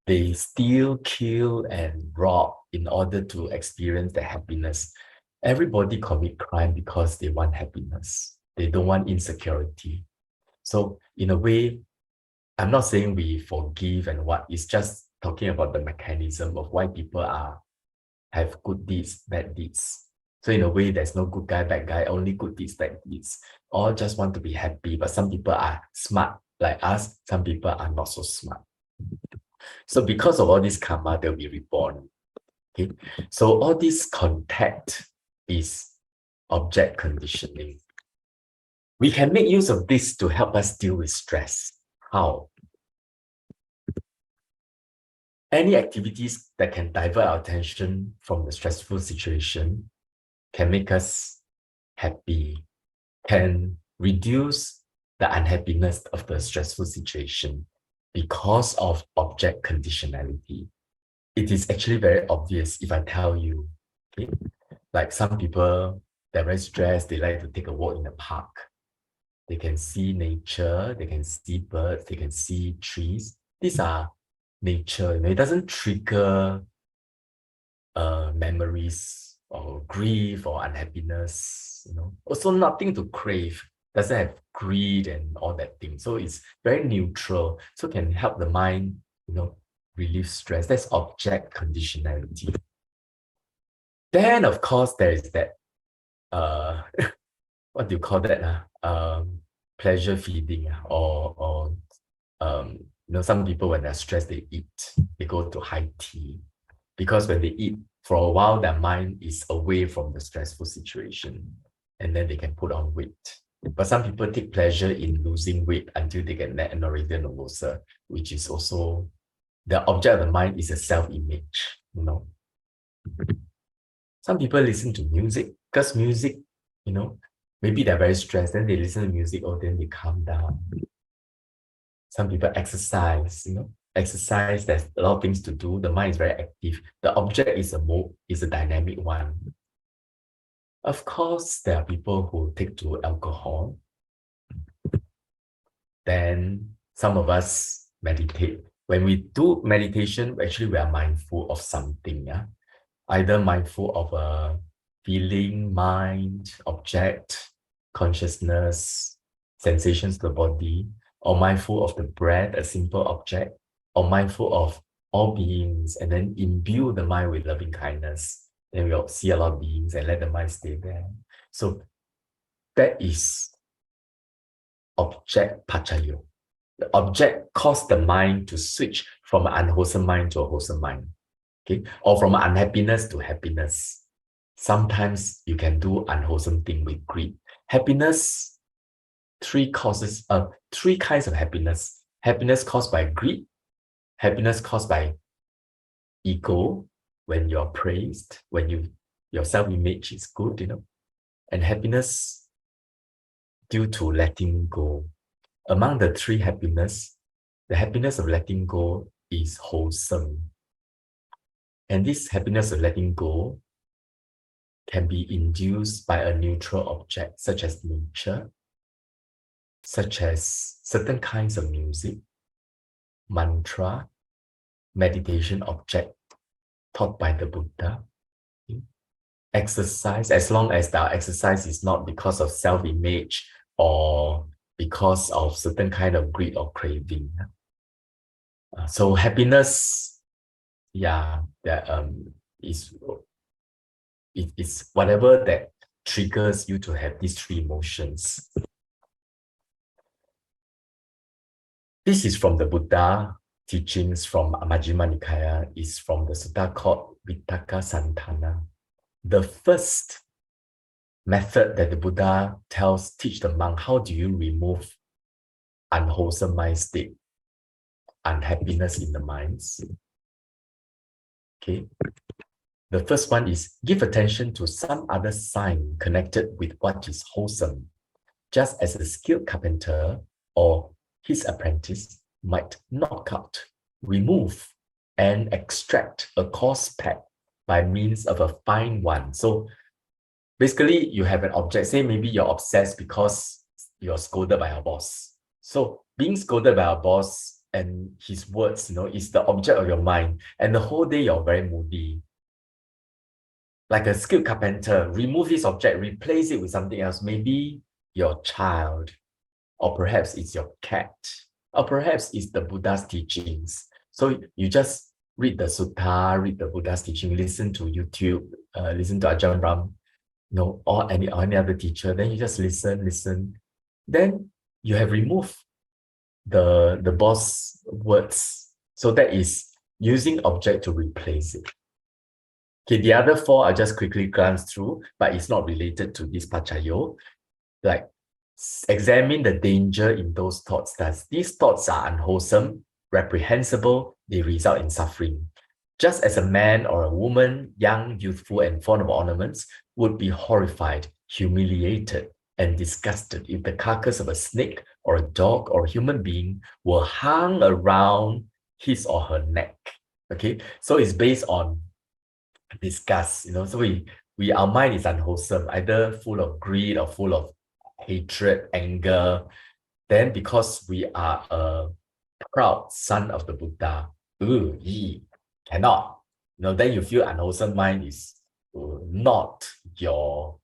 They steal, kill, and rob in order to experience the happiness. Everybody commit crime because they want happiness. They don't want insecurity. So in a way, I'm not saying we forgive and what, it's just talking about the mechanism of why people have good deeds, bad deeds. So in a way, there's no good guy, bad guy, only good deeds, bad deeds. All just want to be happy, but some people are smart like us, some people are not so smart. So because of all this karma, they'll be reborn. Okay, so all this contact is object conditioning. We can make use of this to help us deal with stress. How? Any activities that can divert our attention from the stressful situation can make us happy, can reduce the unhappiness of the stressful situation because of object conditionality. It is actually very obvious if I tell you, okay? Like some people, they're very stressed, they like to take a walk in the park. They can see nature, they can see birds, they can see trees. These are nature, it doesn't trigger memories or grief or unhappiness, Also nothing to crave, doesn't have greed and all that thing. So it's very neutral. So can help the mind, relieve stress. That's object conditionality. Then of course there is that what do you call that? Pleasure feeding, or some people when they're stressed, they eat, they go to high tea. Because when they eat, for a while, their mind is away from the stressful situation, and then they can put on weight. But some people take pleasure in losing weight until they get anorexia nervosa, which is also, the object of the mind is a self-image, Some people listen to music, because music, maybe they're very stressed, then they listen to music, then they calm down. Some people exercise, exercise, there's a lot of things to do. The mind is very active. The object is a dynamic one. Of course, there are people who take to alcohol. Then some of us meditate. When we do meditation, actually we are mindful of something. Yeah? Either mindful of a feeling, mind, object, consciousness, sensations of the body, or mindful of the breath, a simple object, or mindful of all beings, and then imbue the mind with loving kindness. Then we'll see a lot of beings and let the mind stay there. So that is object pachayo. The object caused the mind to switch from an unwholesome mind to a wholesome mind. Okay? Or from unhappiness to happiness. Sometimes you can do unwholesome thing with greed. Happiness, three kinds of happiness. Happiness caused by greed, happiness caused by ego, when you're praised, when your self-image is good, and happiness due to letting go. Among the three happiness, the happiness of letting go is wholesome. And this happiness of letting go can be induced by a neutral object, such as nature, such as certain kinds of music, mantra, meditation object taught by the Buddha. Exercise, as long as the exercise is not because of self-image or because of certain kind of greed or craving. So happiness, it's whatever that triggers you to have these three emotions. This is from the Buddha teachings from Majjhima Nikaya, is from the Sutta called Vitakka Santana. The first method that the Buddha teach the monk, how do you remove unwholesome mind state, unhappiness in the minds? Okay. The first one is give attention to some other sign connected with what is wholesome, just as a skilled carpenter or his apprentice might knock out, remove, and extract a coarse speck by means of a fine one. So basically, you have an object, say maybe you're obsessed because you're scolded by your boss. So being scolded by our boss and his words, is the object of your mind. And the whole day you're very moody. Like a skilled carpenter, remove this object, replace it with something else. Maybe your child, or perhaps it's your cat, or perhaps it's the Buddha's teachings. So you just read the Sutta, read the Buddha's teaching, listen to YouTube, listen to Ajahn Brahm, or any other teacher. Then you just listen. Then you have removed the boss words. So that is using object to replace it. Okay, the other four I just quickly glance through, but it's not related to this pachayo. Like, examine the danger in those thoughts. That these thoughts are unwholesome, reprehensible, they result in suffering. Just as a man or a woman, young, youthful, and fond of ornaments, would be horrified, humiliated, and disgusted if the carcass of a snake or a dog or a human being were hung around his or her neck. Okay, so it's based on disgust, so our mind is unwholesome, either full of greed or full of hatred, anger. Then because we are a proud son of the Buddha, cannot, then you feel unwholesome mind is not your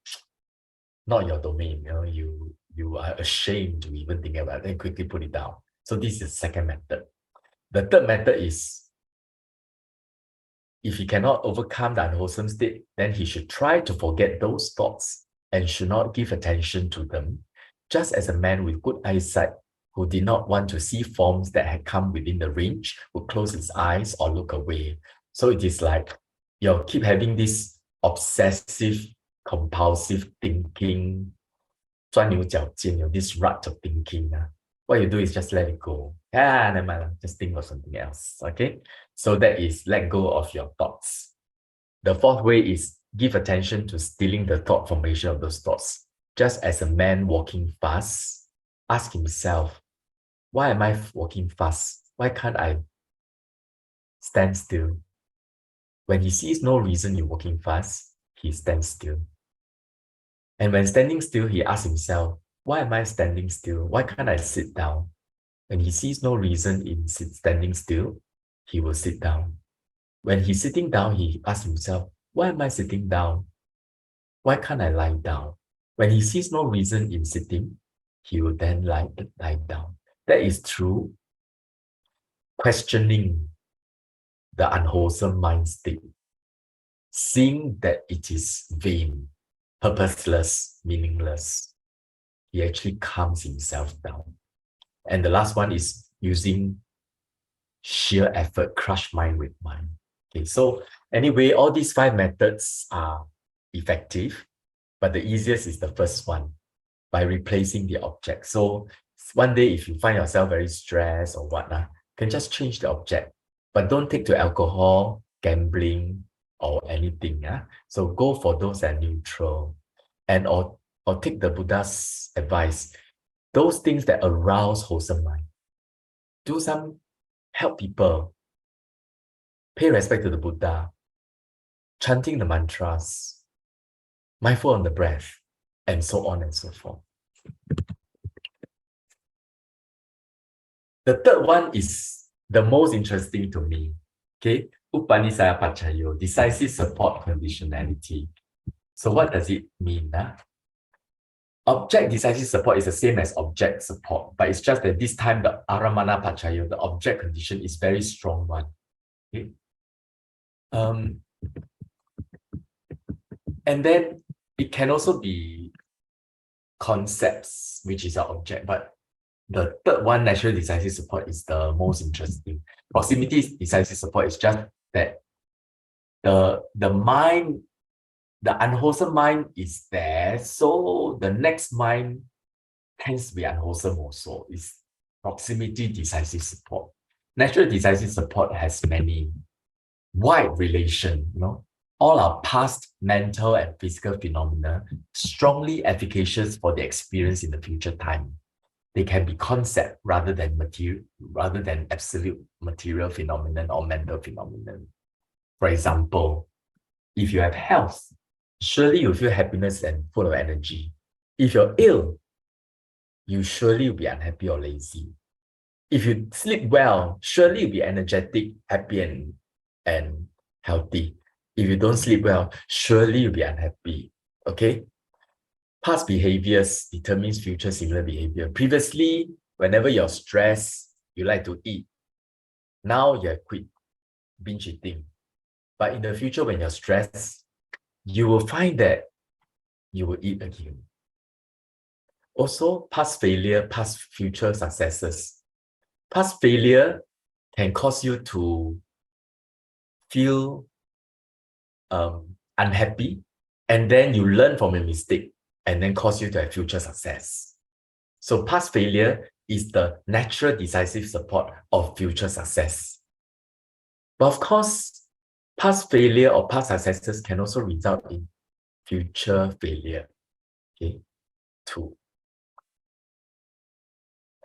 domain. You are ashamed to even think about it, then quickly put it down. So this is the second method. The third method is, if he cannot overcome the unwholesome state, then he should try to forget those thoughts and should not give attention to them, just as a man with good eyesight who did not want to see forms that had come within the range would close his eyes or look away. So it is like you keep having this obsessive, compulsive thinking, 钻牛角尖, this rut of thinking. What you do is just let it go. Never mind, just think of something else. Okay, so that is let go of your thoughts. The fourth way is give attention to stealing the thought formation of those thoughts. Just as a man walking fast, ask himself, why am I walking fast? Why can't I stand still? When he sees no reason in walking fast, he stands still. And when standing still, he asks himself, why am I standing still? Why can't I sit down? When he sees no reason in standing still, he will sit down. When he's sitting down, he asks himself, why am I sitting down? Why can't I lie down? When he sees no reason in sitting, he will then lie down. That is through questioning the unwholesome mind state, seeing that it is vain, purposeless, meaningless. He actually calms himself down. And the last one is using sheer effort, crush mind with mind. Okay, so anyway, all these 5 methods are effective, but the easiest is the first one. by replacing the object. So one day, if you find yourself very stressed or what, can just change the object, but don't take to alcohol, gambling, or anything. So go for those that are neutral, and or take the Buddha's advice, those things that arouse wholesome mind. Do some help people, pay respect to the Buddha, chanting the mantras, mindful on the breath, and so on and so forth. The third one is the most interesting to me. Okay, Upanisaya Pachayo, decisive support conditionality. So what does it mean? Object decisive support is the same as object support, but it's just that this time the Aramana Pachayo, the object condition, is very strong one. Okay? And then it can also be concepts, which is our object, but the third one, natural decisive support, is the most interesting. Proximity decisive support is just that the mind, the unwholesome mind is there, so the next mind tends to be unwholesome also. Is proximity decisive support. Natural decisive support has many. Wide relation, all our past mental and physical phenomena strongly efficacious for the experience in the future time. They can be concept rather than material, rather than absolute material phenomenon or mental phenomenon. For example, if you have health, surely you feel happiness and full of energy. If you're ill, you surely will be unhappy or lazy. If you sleep well, surely you'll be energetic, happy, and healthy. If you don't sleep well, surely you'll be unhappy. Okay? Past behaviors determines future similar behavior. Previously, whenever you're stressed, you like to eat. Now you have quit binge eating. But in the future, when you're stressed, you will find that you will eat again. Also, past failure, past future successes. Past failure can cause you to feel unhappy, and then you learn from a mistake and then cause you to have future success. So past failure is the natural decisive support of future success. But of course, past failure or past successes can also result in future failure. Okay, 2.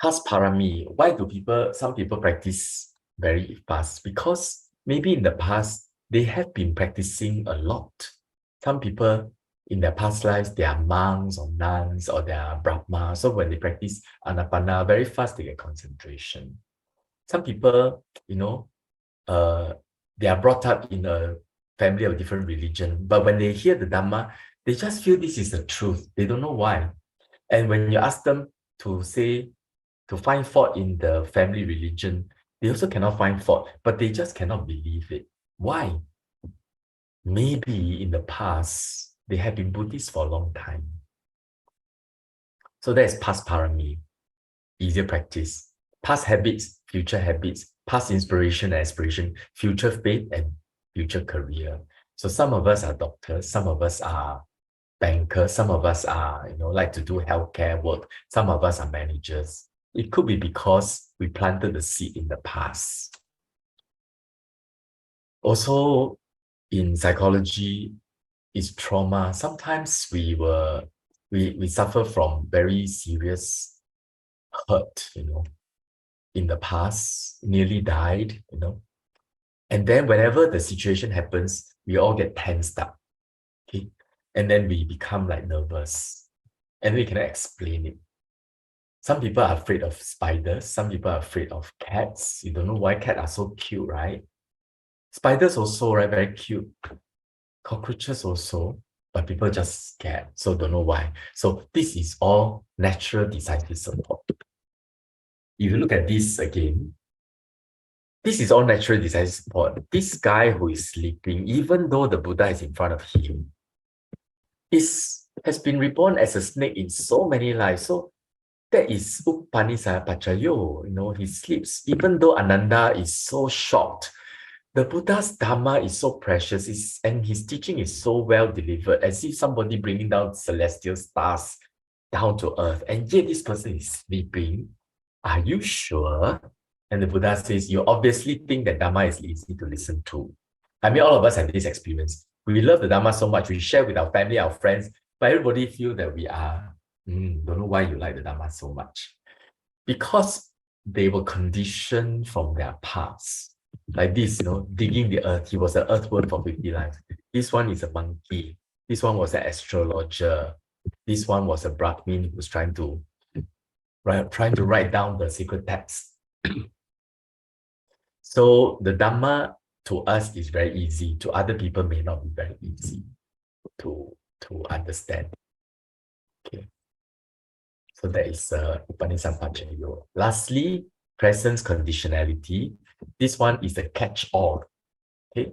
Past parami. Why do some people practice very fast? Because maybe in the past, they have been practicing a lot. Some people in their past lives, they are monks or nuns or they are Brahma. So when they practice Anapana, very fast they get concentration. Some people, they are brought up in a family of different religion, but when they hear the Dhamma, they just feel this is the truth. They don't know why. And when you ask them to find fault in the family religion, they also cannot find fault, but they just cannot believe it. Why? Maybe in the past, they have been Buddhist for a long time. So that is past parami, easier practice. Past habits, future habits, past inspiration and aspiration, future faith and future career. So some of us are doctors, some of us are bankers, some of us are, like to do healthcare work, some of us are managers. It could be because we planted the seed in the past. Also, in psychology, is trauma. Sometimes we suffer from very serious hurt, in the past, nearly died, And then whenever the situation happens, we all get tensed up. Okay. And then we become like nervous. And we cannot explain it. Some people are afraid of spiders. Some people are afraid of cats. You don't know why cats are so cute, right? Spiders also, right? Very cute. Cockroaches also, but people just scared. So don't know why. So this is all natural decisive support. If you look at this again, this is all natural decisive support. This guy who is sleeping, even though the Buddha is in front of him, has been reborn as a snake in so many lives. So that is Upanisaya Pachayo. He sleeps. Even though Ananda is so shocked, the Buddha's Dhamma is so precious, and his teaching is so well delivered, as if somebody bringing down celestial stars down to earth, and yet this person is sleeping. Are you sure? And the Buddha says, you obviously think that Dhamma is easy to listen to. I mean, all of us have this experience. We love the Dhamma so much, we share with our family, our friends, but everybody feel that we are, don't know why you like the Dhamma so much. Because they were conditioned from their past. Like this, digging the earth. He was an earthworm for 50 lives. This one is a monkey. This one was an astrologer. This one was a Brahmin who was trying to write down the sacred text. So the Dhamma to us is very easy. To other people may not be very easy to understand. Okay. So that is Upanisampachayo. Lastly, presence conditionality. This one is a catch-all. Okay.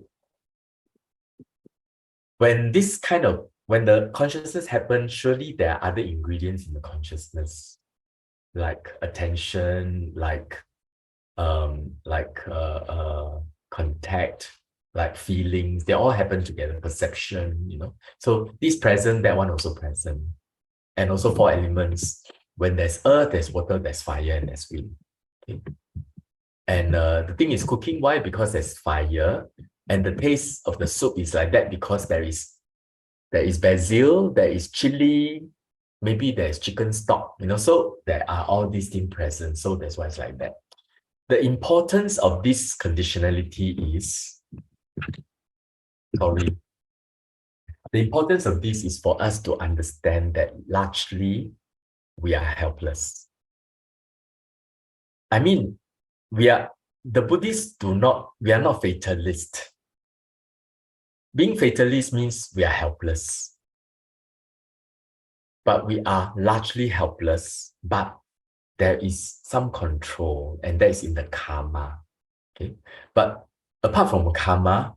When the consciousness happens, surely there are other ingredients in the consciousness, like attention, like contact, like feelings. They all happen together. Perception, So this present, that one also present. And also 4 elements. When there's earth, there's water, there's fire, and there's wind. Okay. And the thing is cooking. Why? Because there's fire, and the taste of the soup is like that because there is basil, there is chili, maybe there's chicken stock. So there are all these things present. So that's why it's like that. The importance of this conditionality is, the importance of this is for us to understand that largely we are helpless. I mean, the Buddhists we are not fatalist. Being fatalist means we are helpless. But we are largely helpless, but there is some control, and that is in the karma. Okay? But apart from karma,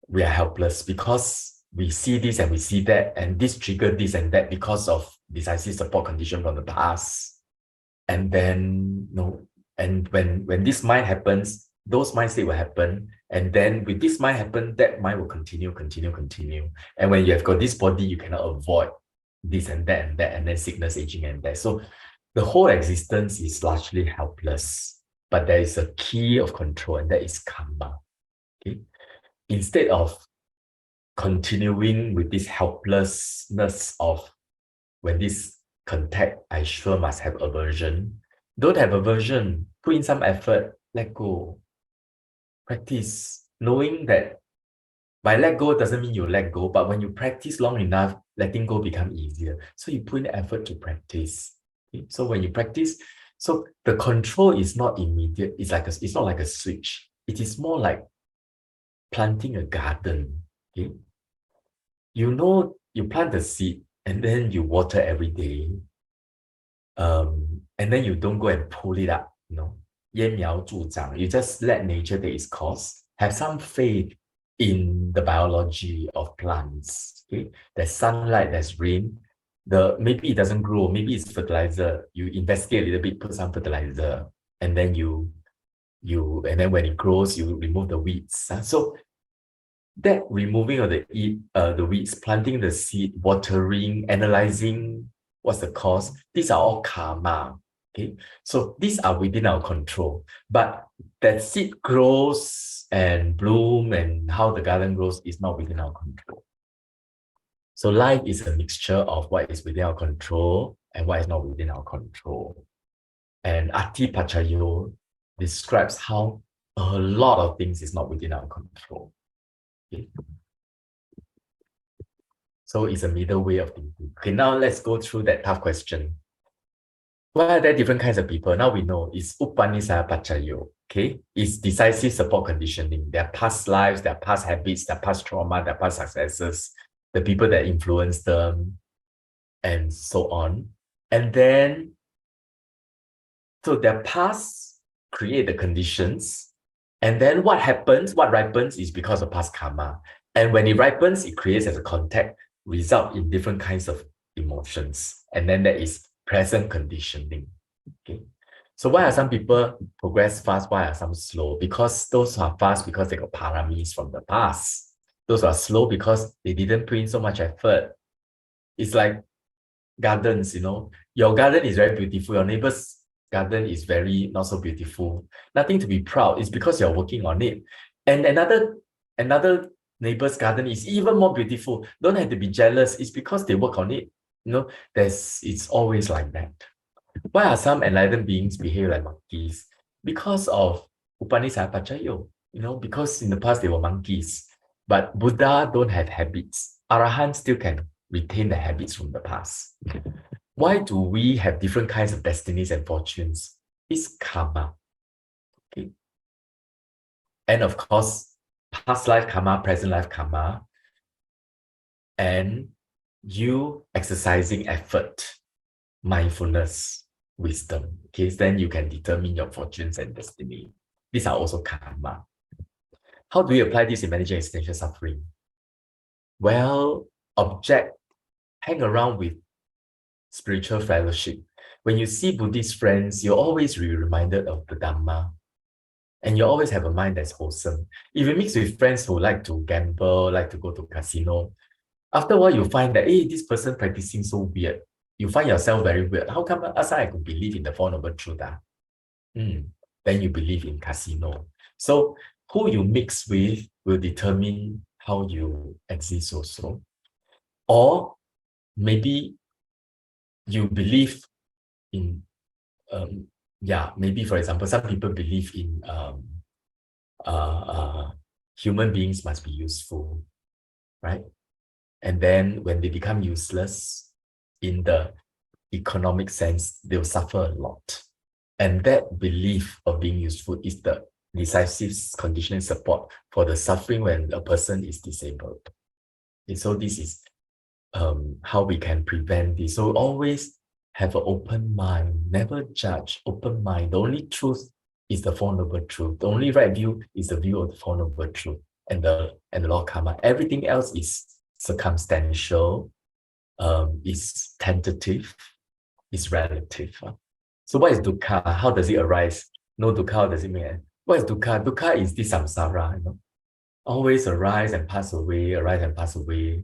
we are helpless because we see this and we see that, and this triggered this and that because of decisive support condition from the past. And then, and when this mind happens, those mind state will happen. And then with this mind happen, that mind will continue. And when you have got this body, you cannot avoid this and that and that, and then sickness, aging, and death. So the whole existence is largely helpless, but there is a key of control, and that is karma. Okay? Instead of continuing with this helplessness of when this contact, I sure must have aversion. Don't have aversion. Put in some effort. Let go. Practice. Knowing that by let go doesn't mean you let go, but when you practice long enough, letting go becomes easier. So you put in effort to practice. Okay? So when you practice, so the control is not immediate. It's not like a switch. It is more like planting a garden. Okay? You plant the seed and then you water every day. And then you don't go and pull it up, You just let nature take its course. Have some faith in the biology of plants. Okay? There's sunlight, there's rain. Maybe it doesn't grow, maybe it's fertilizer. You investigate a little bit, put some fertilizer, and then and then when it grows, you remove the weeds. So that removing of the weeds, planting the seed, watering, analyzing what's the cause, these are all karma. Okay, so these are within our control. But that seed grows and bloom and how the garden grows is not within our control. So life is a mixture of what is within our control and what is not within our control. And Ati Pachayo describes how a lot of things is not within our control. Okay. So it's a middle way of thinking. Okay, now let's go through that tough question. Why are there different kinds of people? Now we know it's Upanisaya Pachayo. Okay, it's decisive support conditioning. Their past lives, their past habits, their past trauma, their past successes, the people that influence them, and so on. And then, so their past create the conditions. And then what ripens is because of past karma. And when it ripens, it creates as a contact, result in different kinds of emotions. And then there is present conditioning. Okay. So why are some people progress fast? Why are some slow? Because those who are fast because they got paramis from the past. Those who are slow because they didn't put in so much effort. It's like gardens, you know. Your garden is very beautiful. Your neighbor's garden is very not so beautiful. Nothing to be proud. It's because you're working on it. And another neighbor's garden is even more beautiful. Don't have to be jealous. It's because they work on it. You know, it's always like that. Why are some enlightened beings behave like monkeys? Because of Upanishad Pachayo, you know, because in the past they were monkeys. But Buddha don't have habits. Arahant still can retain the habits from the past. Why do we have different kinds of destinies and fortunes? It's karma. Okay. And of course, past life karma, present life karma, and you exercising effort, mindfulness, wisdom. Okay, then you can determine your fortunes and destiny. These are also karma. How do we apply this in managing existential suffering? Well, hang around with spiritual fellowship. When you see Buddhist friends, you'll always be reminded of the Dhamma. And you always have a mind that's wholesome. If you mix with friends who like to gamble, like to go to casino, after a while you find that, hey, this person practicing so weird. You find yourself very weird. How come I could believe in the Four Noble Truths? Then you believe in casino. So who you mix with will determine how you exist also. Or maybe you believe in, maybe for example, some people believe in human beings must be useful, right? And then when they become useless in the economic sense, they'll suffer a lot. And that belief of being useful is the decisive conditioning support for the suffering when a person is disabled. And so this is how we can prevent this. So always have an open mind, never judge, open mind. The only truth is the Four Noble Truths. The only right view is the view of the Four Noble Truths and the law of karma. Everything else is circumstantial, is tentative, is relative. So what is dukkha? How does it arise? No dukkha, how does it mean? What is dukkha? Dukkha is this samsara, you know, always arise and pass away, arise and pass away.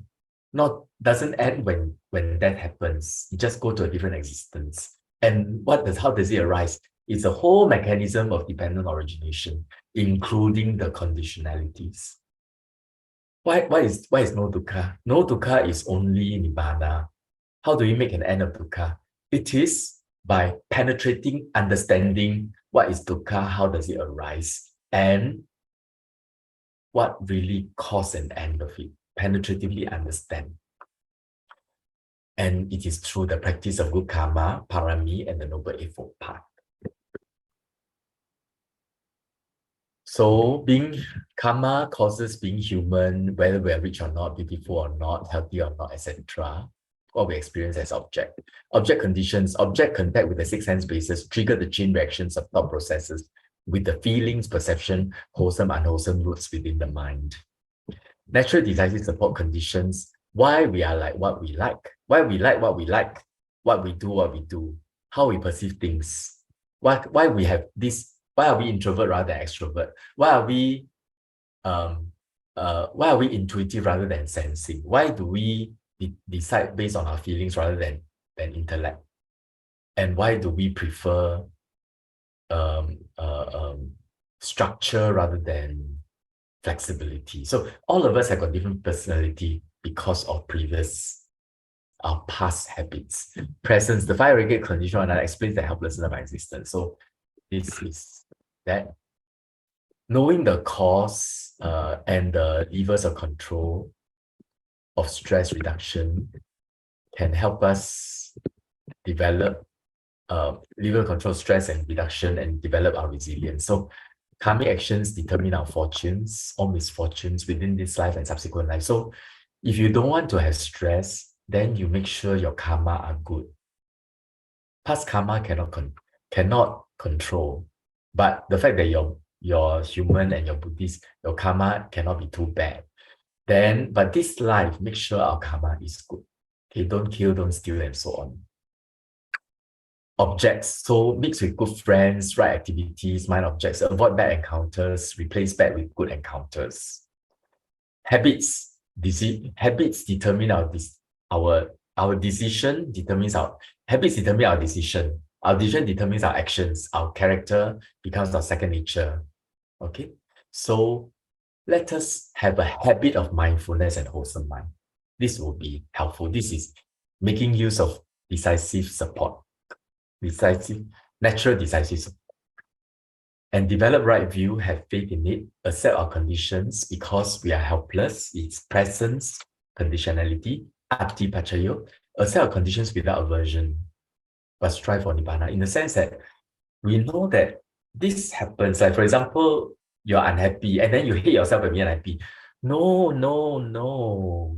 Doesn't end when that happens. You just go to a different existence. And how does it arise? It's a whole mechanism of dependent origination, including the conditionalities. Why is no dukkha? No dukkha is only nibbana. How do we make an end of dukkha? It is by penetrating, understanding what is dukkha, how does it arise, and what really caused an end of it. Penetratively understand. And it is through the practice of good karma, parami, and the Noble Eightfold Path. So karma causes being human, whether we are rich or not, beautiful or not, healthy or not, etc. What we experience as object. Object conditions, object contact with the six sense bases trigger the chain reactions of thought processes with the feelings, perception, wholesome, unwholesome roots within the mind. Natural decisive support conditions, why we are like what we like, why we like what we like, what we do, how we perceive things, why we have this, why are we introvert rather than extrovert, why are we intuitive rather than sensing, why do we decide based on our feelings rather than intellect, and why do we prefer structure rather than flexibility. So all of us have got different personality because of our past habits. Presence, the five aggregate conditional analysis explains the helplessness of our existence. So this is that. Knowing the cause and the levers of control of stress reduction can help us develop lever control stress and reduction and develop our resilience. So karmic actions determine our fortunes or misfortunes within this life and subsequent life. So if you don't want to have stress, then you make sure your karma are good. Past karma cannot control, but the fact that you're human and you're Buddhist, your karma cannot be too bad. But this life, make sure our karma is good. Okay, don't kill, don't steal, and so on. Objects, so mix with good friends, right activities, mind objects, avoid bad encounters, replace bad with good encounters. Habits determine our Our decision determines our habits determine our decision. Our decision determines our actions. Our character becomes our second nature. Okay. So let us have a habit of mindfulness and wholesome mind. This will be helpful. This is making use of decisive support, natural decisive support. And develop right view, have faith in it, accept our conditions because we are helpless, its presence, conditionality, ati pachayo, accept our conditions without aversion, but strive for nibbana, in the sense that we know that this happens. Like, for example, you're unhappy and then you hate yourself when you're unhappy. No, no, no.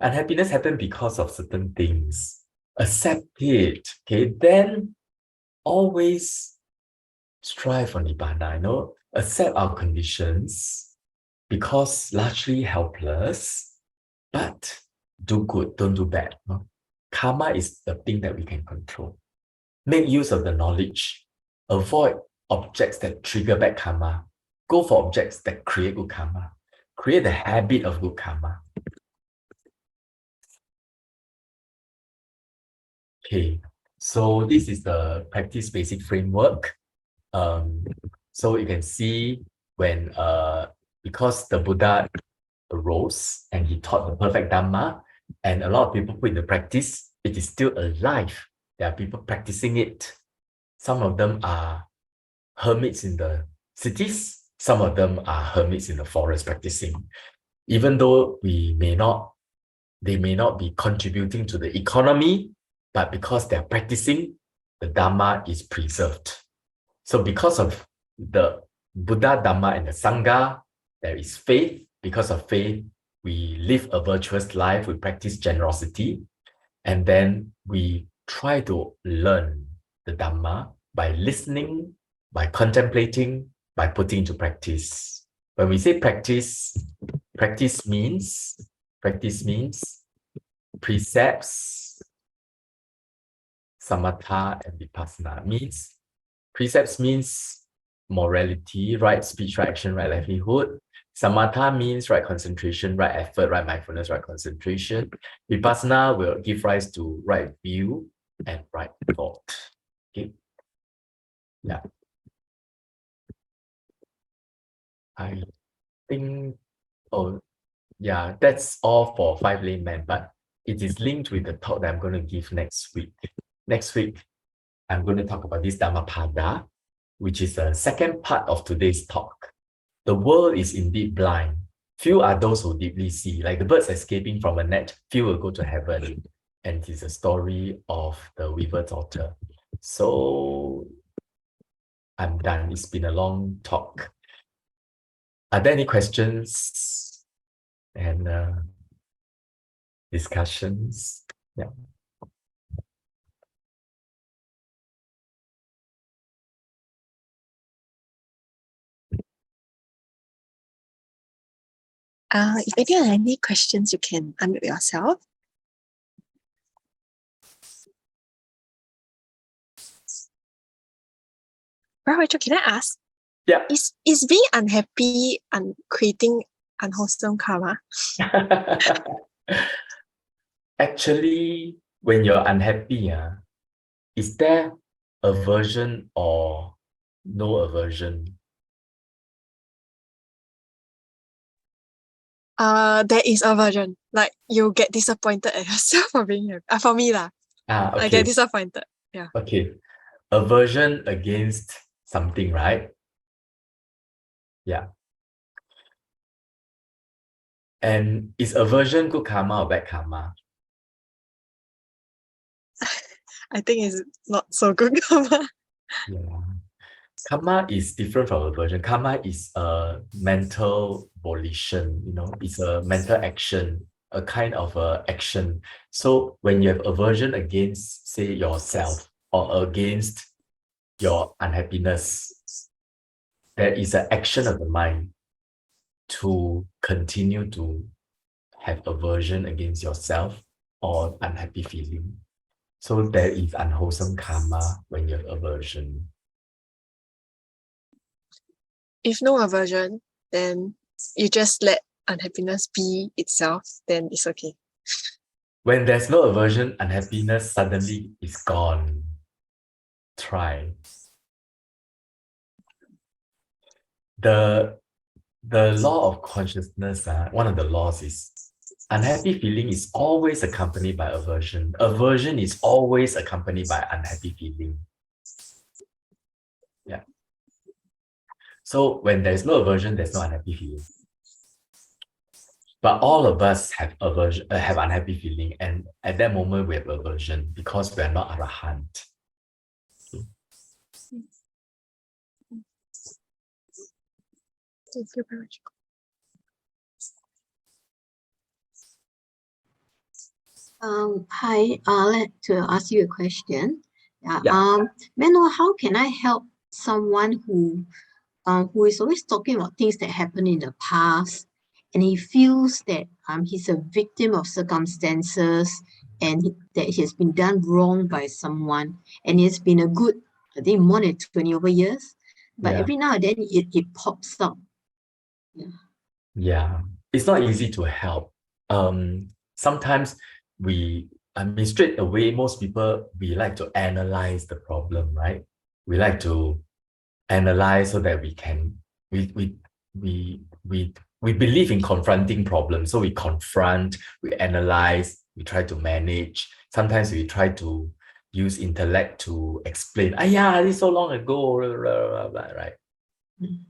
Unhappiness happens because of certain things. Accept it. Okay. Then always strive for nibbana, accept our conditions because largely helpless, but do good, don't do bad. Karma is the thing that we can control. Make use of the knowledge. Avoid objects that trigger bad karma. Go for objects that create good karma. Create the habit of good karma. Okay, so this is the practice basic framework. So you can see when because the Buddha arose and he taught the perfect Dhamma, and a lot of people put into practice, it is still alive. There are people practicing it. Some of them are hermits in the cities, some of them are hermits in the forest practicing. Even though they may not be contributing to the economy, but because they're practicing, the Dhamma is preserved. So because of the Buddha, Dhamma, and the Sangha, there is faith. Because of faith, we live a virtuous life, we practice generosity, and then we try to learn the Dhamma by listening, by contemplating, by putting into practice. When we say practice, practice means precepts, samatha, and vipassana. Precepts means morality, right speech, right action, right livelihood. Samatha means right concentration, right effort, right mindfulness, right concentration. Vipassana will give rise to right view and right thought. Okay. Yeah. I think, oh, yeah, that's all for 5 laymen, but it is linked with the talk that I'm going to give next week. Next week, I'm going to talk about this Dhammapada, which is the second part of today's talk. The world is indeed blind. Few are those who deeply see. Like the birds escaping from a net, few will go to heaven. And it is a story of the weaver daughter. So I'm done. It's been a long talk. Are there any questions and discussions? Yeah. If you have any questions, you can unmute yourself. Wai Chong, can I ask? Yeah. Is being unhappy and creating unwholesome karma? Actually, when you're unhappy, is there aversion or no aversion? There is aversion. Like you get disappointed at yourself for being happy. For me lah, Okay. I get disappointed. Yeah. Okay. Aversion against something, right? Yeah. And is aversion good karma or bad karma? I think it's not so good karma. Yeah. Karma is different from aversion. Karma is a mental volition, it's a mental action, a kind of action. So when you have aversion against, say, yourself or against your unhappiness, there is an action of the mind to continue to have aversion against yourself or unhappy feeling. So there is unwholesome karma when you have aversion. If no aversion, then you just let unhappiness be itself, then it's okay. When there's no aversion, unhappiness suddenly is gone. Try. The law of consciousness, one of the laws is unhappy feeling is always accompanied by aversion. Aversion is always accompanied by unhappy feeling. Yeah. So when there's no aversion, there's no unhappy feeling. But all of us have aversion, have unhappy feeling, and at that moment we have aversion because we are not arahant. Thank you very much. Hi, I'd like to ask you a question. Yeah. May I know how can I help someone who is always talking about things that happened in the past, and he feels that he's a victim of circumstances and that he has been done wrong by someone, and it's been a good, I think, more than 20 over years, but Yeah. every now and then it pops up. Yeah, it's not easy to help. Sometimes straight away, most people, we like to analyze the problem, right? We like to analyze so that we can, we believe in confronting problems. So we confront, we analyze, we try to manage. Sometimes we try to use intellect to explain, yeah, this is so long ago, blah, blah, blah, blah, right? Mm.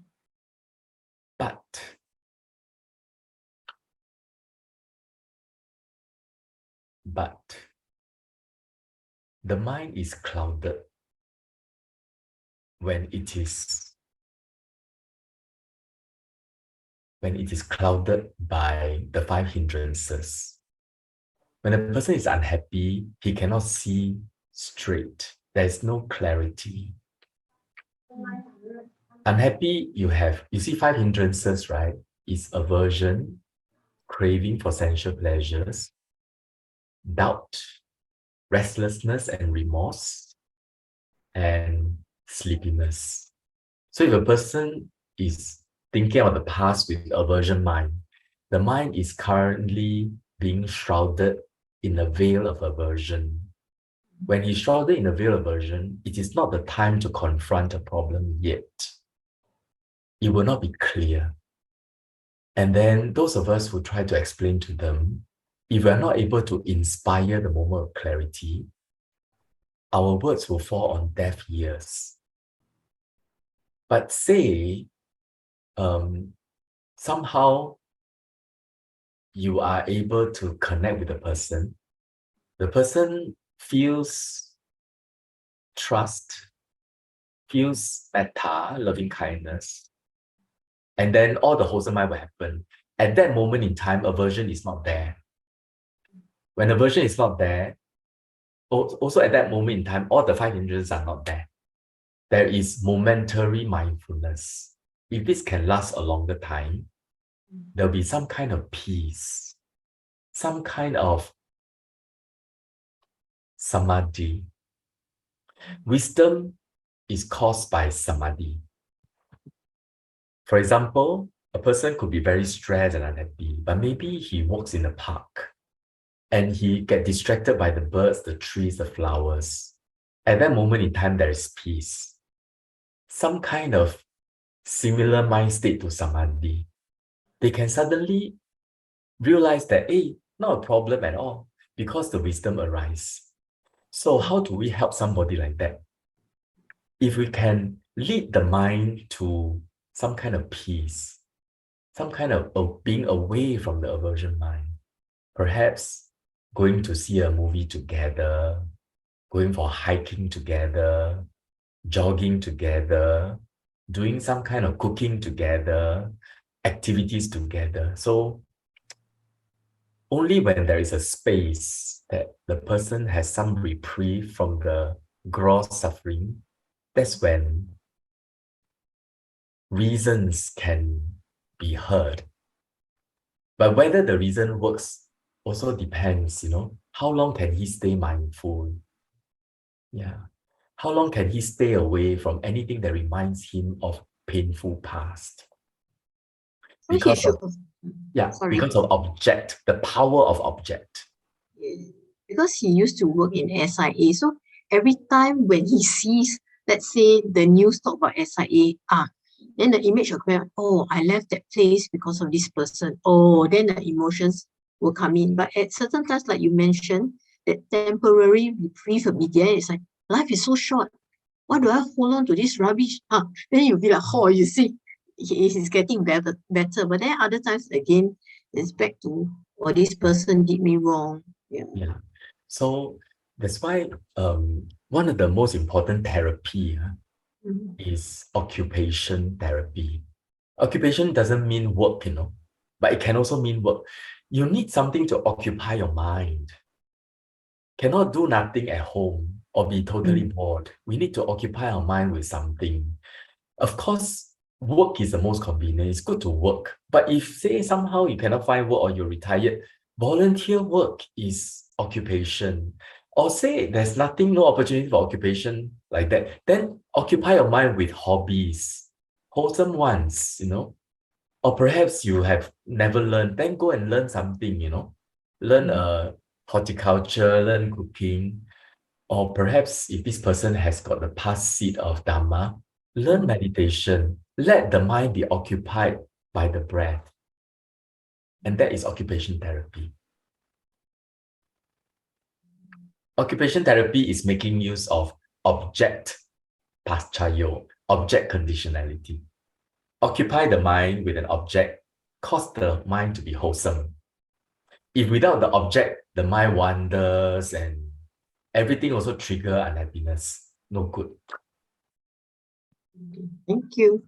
But the mind is clouded when it is clouded by the five hindrances. When a person is unhappy, he cannot see straight. There is no clarity. Unhappy, you see five hindrances, right? Is aversion, craving for sensual pleasures, doubt, restlessness and remorse, and sleepiness. So if a person is thinking of the past with aversion mind, the mind is currently being shrouded in a veil of aversion. When he's shrouded in a veil of aversion, it is not the time to confront a problem yet. It will not be clear. And then those of us who try to explain to them, if we are not able to inspire the moment of clarity, our words will fall on deaf ears. But say, somehow you are able to connect with the person feels trust, feels metta, loving kindness, and then all the wholesome mind will happen. At that moment in time, aversion is not there. When aversion is not there, also at that moment in time, all the five hindrances are not there. There is momentary mindfulness. If this can last a longer time, there'll be some kind of peace, some kind of samadhi. Wisdom is caused by samadhi. For example, a person could be very stressed and unhappy, but maybe he walks in the park and he gets distracted by the birds, the trees, the flowers. At that moment in time, there is peace. Some kind of similar mind state to samadhi. They can suddenly realize that, hey, not a problem at all, because the wisdom arises. So how do we help somebody like that? If we can lead the mind to some kind of peace, some kind of being away from the aversion mind, perhaps going to see a movie together, going for hiking together, jogging together, doing some kind of cooking together, activities together. So only when there is a space that the person has some reprieve from the gross suffering, that's when reasons can be heard. But whether the reason works also depends, how long can he stay mindful? Yeah. How long can he stay away from anything that reminds him of painful past? So he Because should, of, yeah, sorry. because of object, the power of object. because he used to work in SIA, so every time when he sees, let's say, the news talk about SIA, then the image will come, oh, I left that place because of this person. Oh, then the emotions will come in. But at certain times, like you mentioned, that temporary reprieve will begin. It's like, life is so short. Why do I hold on to this rubbish? Then you'll be like, oh, you see, he's getting better. But then other times, again, it's back to, oh, this person did me wrong. Yeah. So that's why one of the most important therapy is occupation therapy. Occupation doesn't mean work, but it can also mean work. You need something to occupy your mind. Cannot do nothing at home or be totally bored. We need to occupy our mind with something. Of course, work is the most convenient. It's good to work. But if, say, somehow you cannot find work or you're retired, volunteer work is occupation. Or say there's nothing, no opportunity for occupation like that, then occupy your mind with hobbies, wholesome ones, Or perhaps you have never learned, then go and learn something, Learn horticulture, learn cooking. Or perhaps if this person has got the past seed of Dhamma, learn meditation. Let the mind be occupied by the breath. And that is occupation therapy. Occupation therapy is making use of object paschayo, object conditionality. Occupy the mind with an object, cause the mind to be wholesome. If without the object, the mind wanders and everything also trigger unhappiness. No good. Thank you.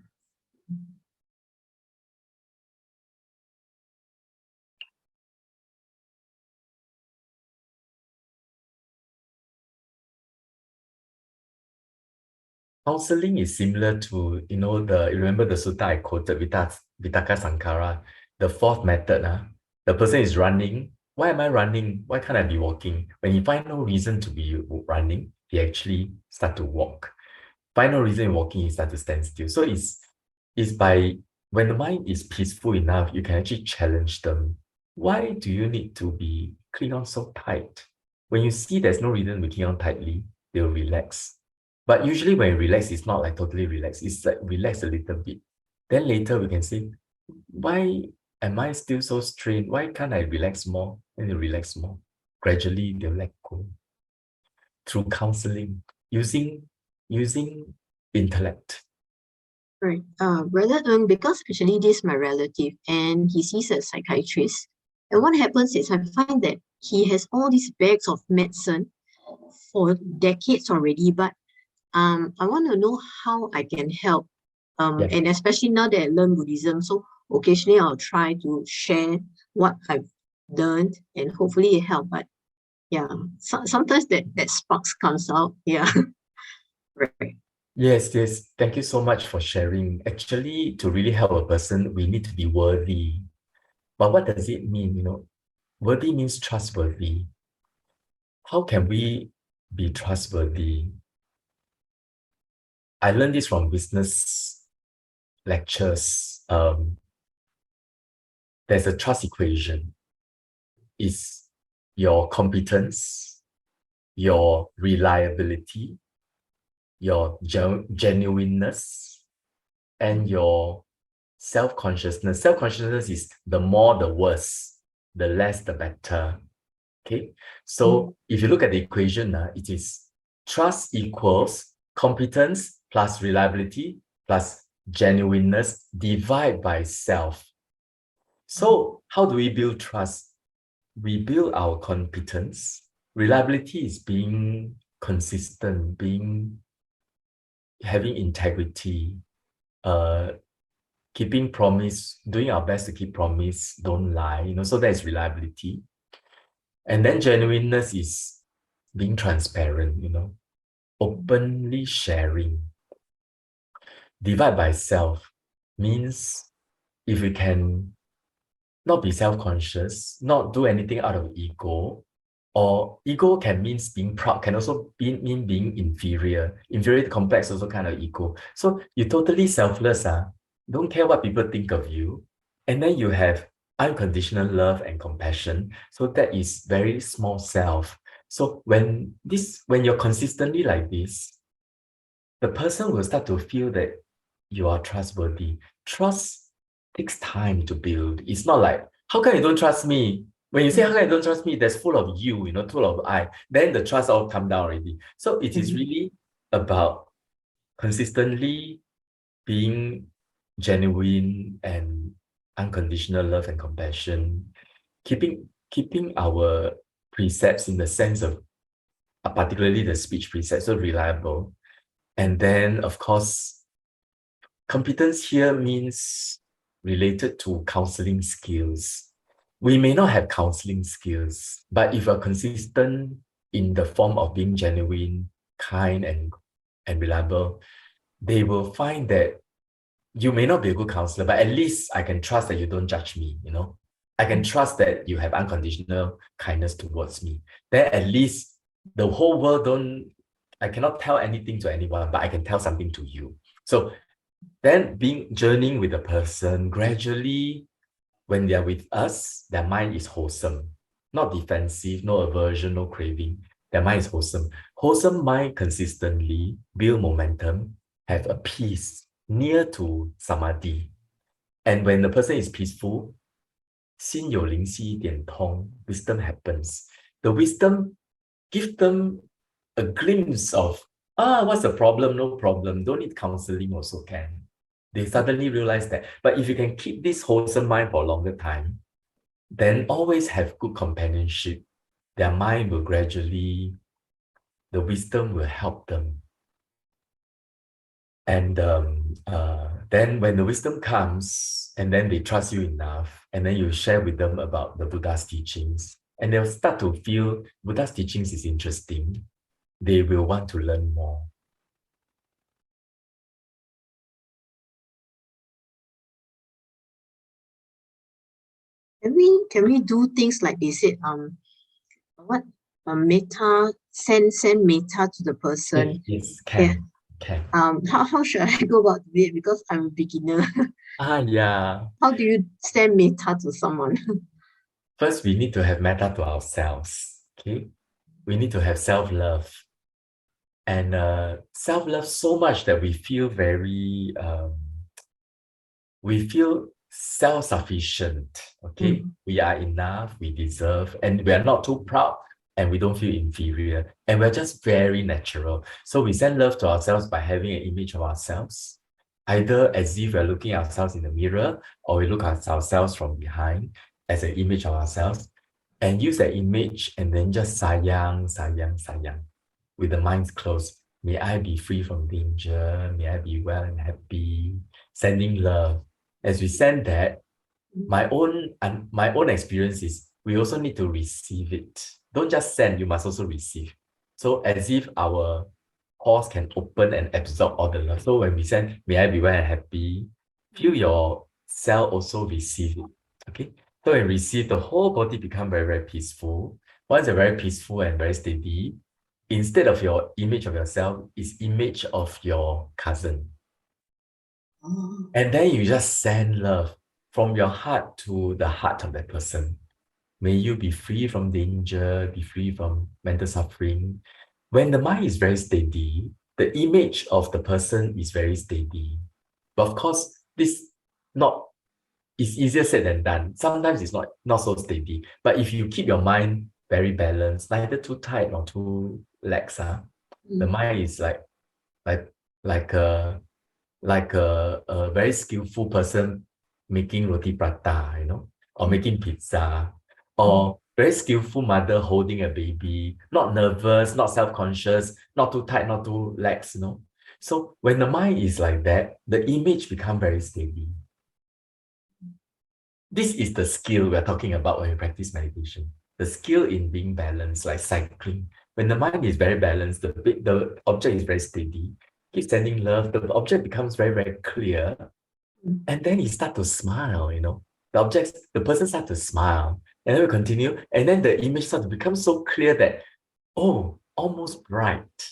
Counseling is similar to, remember the sutta I quoted, Vitaka Sankara, the fourth method. The person is running. Why am I running? Why can't I be walking? When he find no reason to be running, he actually start to walk. Find no reason in walking, he start to stand still. So it's by, when the mind is peaceful enough, you can actually challenge them. Why do you need to be cling on so tight? When you see there's no reason to cling on tightly, they'll relax. But usually when you relax, it's not like totally relaxed. It's like relax a little bit. Then later we can say, why am I still so strained? Why can't I relax more? And you relax more. Gradually, they'll let go. Through counseling, using intellect. Right. Brother Ng, because actually this is my relative and he sees a psychiatrist. And what happens is I find that he has all these bags of medicine for decades already, but I want to know how I can help. And especially now that I learn Buddhism, so occasionally I'll try to share what I've learned and hopefully it helps. But yeah, sometimes that sparks comes out. Yeah. Right. Yes. Thank you so much for sharing. Actually, to really help a person, we need to be worthy. But what does it mean? Worthy means trustworthy. How can we be trustworthy? I learned this from business lectures. There's a trust equation. It's your competence, your reliability, your genuineness, and your self-consciousness. Self-consciousness is the more the worse, the less the better. Okay, so if you look at the equation, it is trust equals competence plus reliability plus genuineness divided by self. So how do we build trust? We build our competence. Reliability is being consistent, having integrity, keeping promise, doing our best to keep promise, don't lie, so that is reliability. And then genuineness is being transparent, openly sharing. Divide by self means if we can not be self-conscious, not do anything out of ego, or ego can mean being proud, can also mean being inferior. Inferior complex also kind of ego. So you're totally selfless, don't care what people think of you. And then you have unconditional love and compassion. So that is very small self. So when you're consistently like this, the person will start to feel that you are trustworthy. Trust takes time to build. It's not like, how come you don't trust me? When you say, how come you don't trust me, there's full of you, full of I, then the trust all come down already. So it is really about consistently being genuine and unconditional love and compassion, keeping our precepts in the sense of particularly the speech precepts so reliable. And then, of course, competence here means related to counseling skills. We may not have counseling skills, but if you're consistent in the form of being genuine, kind, and reliable, they will find that you may not be a good counselor, but at least I can trust that you don't judge me, I can trust that you have unconditional kindness towards me. Then at least the whole world I cannot tell anything to anyone, but I can tell something to you. So then journeying with a person, gradually, when they are with us, their mind is wholesome, not defensive, no aversion, no craving. Their mind is wholesome. Wholesome mind consistently build momentum, have a peace near to samadhi. And when the person is peaceful, 心有灵犀一点通, wisdom happens. The wisdom give them a glimpse of, what's the problem? No problem. Don't need counseling also can. They suddenly realize that. But if you can keep this wholesome mind for a longer time, then always have good companionship. Their mind will gradually, the wisdom will help them. And then when the wisdom comes, and then they trust you enough, and then you share with them about the Buddha's teachings, and they'll start to feel Buddha's teachings is interesting. They will want to learn more. Can we do things like they said, metta, send metta to the person? Yes, can. How should I go about it? Because I'm a beginner. Yeah. How do you send metta to someone? First, we need to have metta to ourselves. Okay, we need to have self-love, and self-love so much that we feel very we feel self-sufficient. Okay, we are enough, we deserve, and we are not too proud, and we don't feel inferior, and we're just very natural. So we send love to ourselves by having an image of ourselves, either as if we're looking at ourselves in the mirror, or we look at ourselves from behind as an image of ourselves, and use that image and then just sayang, sayang, sayang, with the minds closed. May I be free from danger, may I be well and happy, sending love. As we send that, my own experience is we also need to receive it. Don't just send, you must also receive. So as if our pores can open and absorb all the love. So when we send, may I be well and happy, feel your cell also receive it. Okay. So when we receive, the whole body become very, very peaceful. Once you're very peaceful and very steady, instead of your image of yourself, is image of your cousin. And then you just send love from your heart to the heart of that person. May you be free from danger, be free from mental suffering. When the mind is very steady, the image of the person is very steady. But of course, it's easier said than done. Sometimes it's not so steady. But if you keep your mind very balanced, neither too tight nor too lax, the mind is like a very skillful person making roti prata, or making pizza, or very skillful mother holding a baby, not nervous, not self-conscious, not too tight, not too lax, So when the mind is like that, the image becomes very steady. This is the skill we're talking about when we practice meditation. The skill in being balanced, like cycling. When the mind is very balanced, the object is very steady. Keep sending love, the object becomes very, very clear. And then you start to smile, the person starts to smile. And then we continue. And then the image starts to become so clear that, almost bright.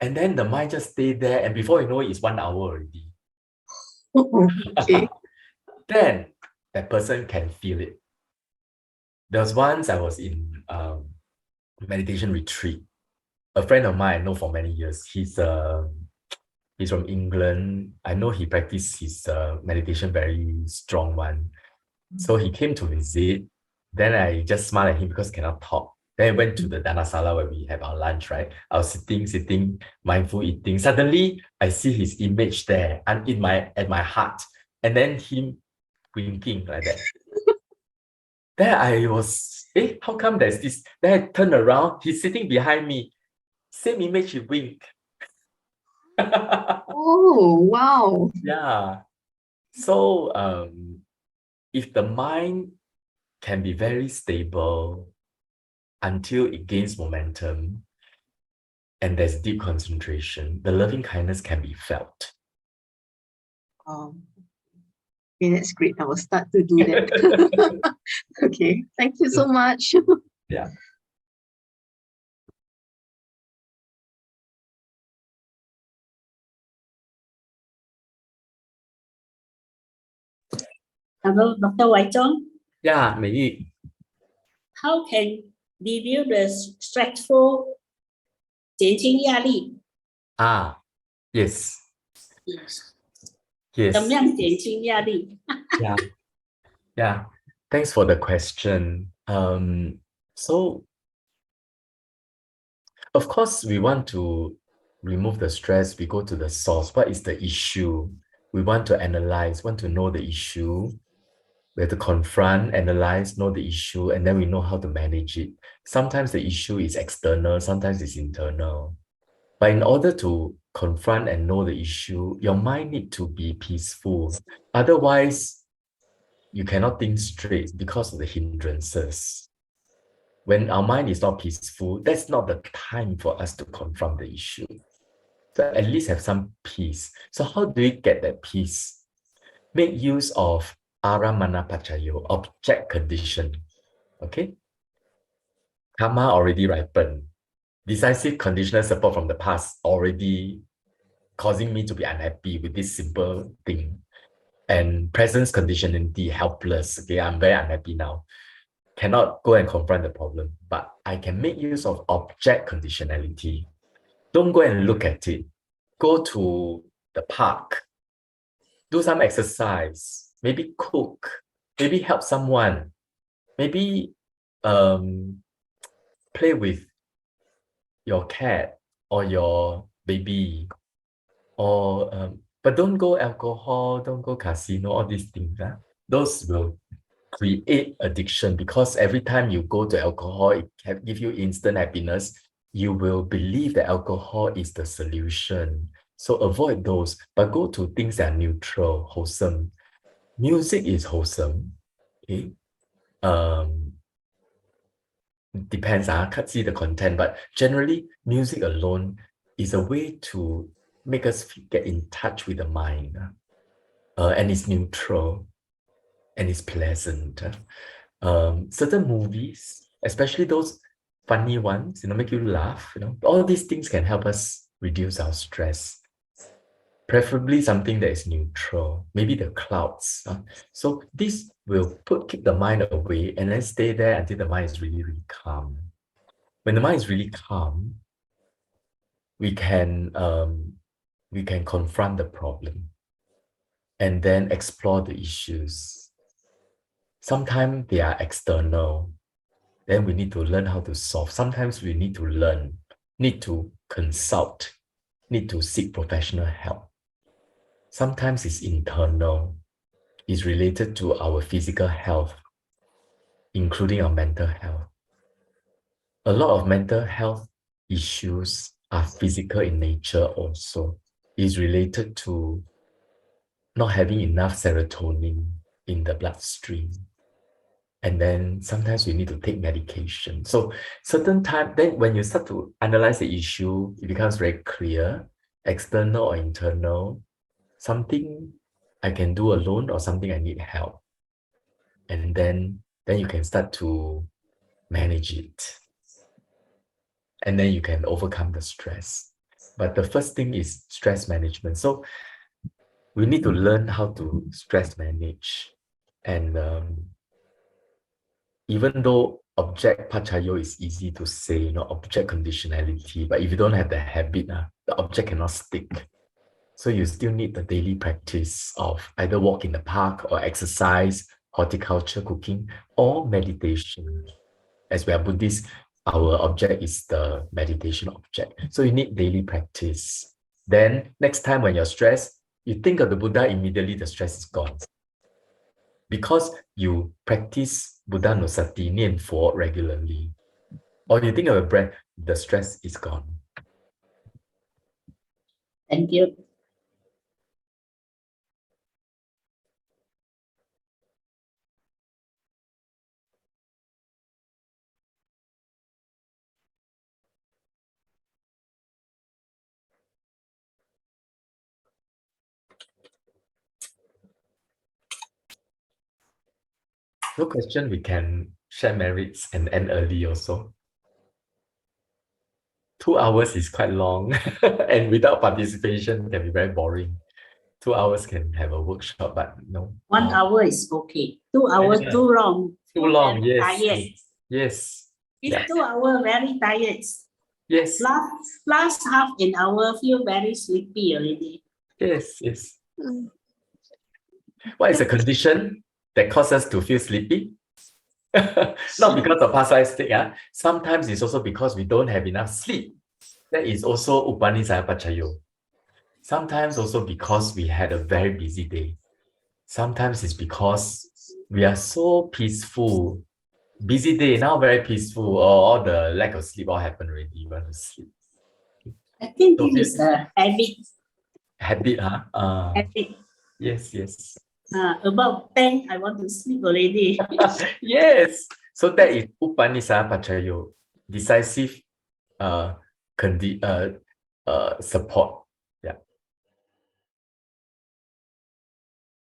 And then the mind just stay there. And before you know it, it's 1 hour already. Okay. Then that person can feel it. There was once I was in meditation retreat. A friend of mine I know for many years. He's from England. I know he practiced his meditation very strong one. So he came to visit. Then I just smiled at him because cannot talk. Then I went to the Dhanasala where we have our lunch, right? I was sitting, mindful eating. Suddenly, I see his image there and at my heart. And then him winking like that. Then I was, how come there's this? Then I turned around, he's sitting behind me. Same image, he wink. Oh, wow. Yeah. So if the mind can be very stable until it gains momentum and there's deep concentration, the loving kindness can be felt. Okay, that's great. I will start to do that. Okay, thank you so much. Yeah. Hello, Dr. Wai Chong. Yeah, maybe. How can review the stressful 减轻压力 Yes. 怎么 Yes. 样减轻压力 Yeah. Yeah. Thanks for the question. So of course we want to remove the stress. We go to the source. What is the issue? We want to analyze, want to know the issue. We have to confront, analyze, know the issue, and then we know how to manage it. Sometimes the issue is external, sometimes it's internal. But in order to confront and know the issue, your mind needs to be peaceful. Otherwise, you cannot think straight because of the hindrances. When our mind is not peaceful, that's not the time for us to confront the issue. So at least have some peace. So how do we get that peace? Make use of aramana pachayo, object condition. Okay? Karma already ripened. Decisive conditional support from the past already causing me to be unhappy with this simple thing. And presence conditionality, helpless. Okay, I'm very unhappy now. Cannot go and confront the problem, but I can make use of object conditionality. Don't go and look at it. Go to the park. Do some exercise. Maybe cook. Maybe help someone. Maybe play with your cat or your baby. Or but don't go alcohol, don't go casino, all these things. Those will create addiction because every time you go to alcohol, it can give you instant happiness. You will believe that alcohol is the solution. So avoid those, but go to things that are neutral, wholesome. Music is wholesome. Okay. Depends, I can't see the content, but generally music alone is a way to make us get in touch with the mind. And it's neutral and it's pleasant. Certain movies, especially those funny ones, make you laugh, all these things can help us reduce our stress. Preferably something that is neutral, maybe the clouds. So this will keep the mind away and then stay there until the mind is really, really calm. When the mind is really calm, we can confront the problem and then explore the issues. Sometimes they are external. Then we need to learn how to solve. Sometimes we need to learn, need to consult, need to seek professional help. Sometimes it's internal. It's related to our physical health, including our mental health. A lot of mental health issues are physical in nature also. It's related to not having enough serotonin in the bloodstream. And then sometimes we need to take medication. So certain time, then when you start to analyze the issue, it becomes very clear, external or internal, something I can do alone or something I need help. And then you can start to manage it. And then you can overcome the stress. But the first thing is stress management. So we need to learn how to stress manage. And even though object pachayo is easy to say, object conditionality, but if you don't have the habit, the object cannot stick. So you still need the daily practice of either walk in the park or exercise, horticulture, cooking, or meditation. As we are Buddhists, our object is the meditation object. So you need daily practice. Then next time when you're stressed, you think of the Buddha, immediately the stress is gone. Because you practice Buddha no Sati, Nian Fo regularly. Or you think of a breath, the stress is gone. Thank you. No question, we can share merits and end early also. 2 hours is quite long and without participation can be very boring. 2 hours can have a workshop, but no. 1 hour is okay. 2 hours Yeah. too long. Too long, Very yes. Tired. Yes. It's Yeah. 2 hours very tired. Yes. Last half an hour feel very sleepy already. Yes. Yes. Mm. What is a condition that causes us to feel sleepy? Not because of past life state. Sometimes it's also because we don't have enough sleep. That is also Upanisaya Pachayo. Sometimes also because we had a very busy day. Sometimes it's because we are so peaceful. Busy day, now very peaceful, or all the lack of sleep all happened already. You want to sleep. I think So this is a habit. Habit, Habit. yes, yes. About 10, I want to sleep already. Yes. So that is Upanisaya Pachayo, decisive support.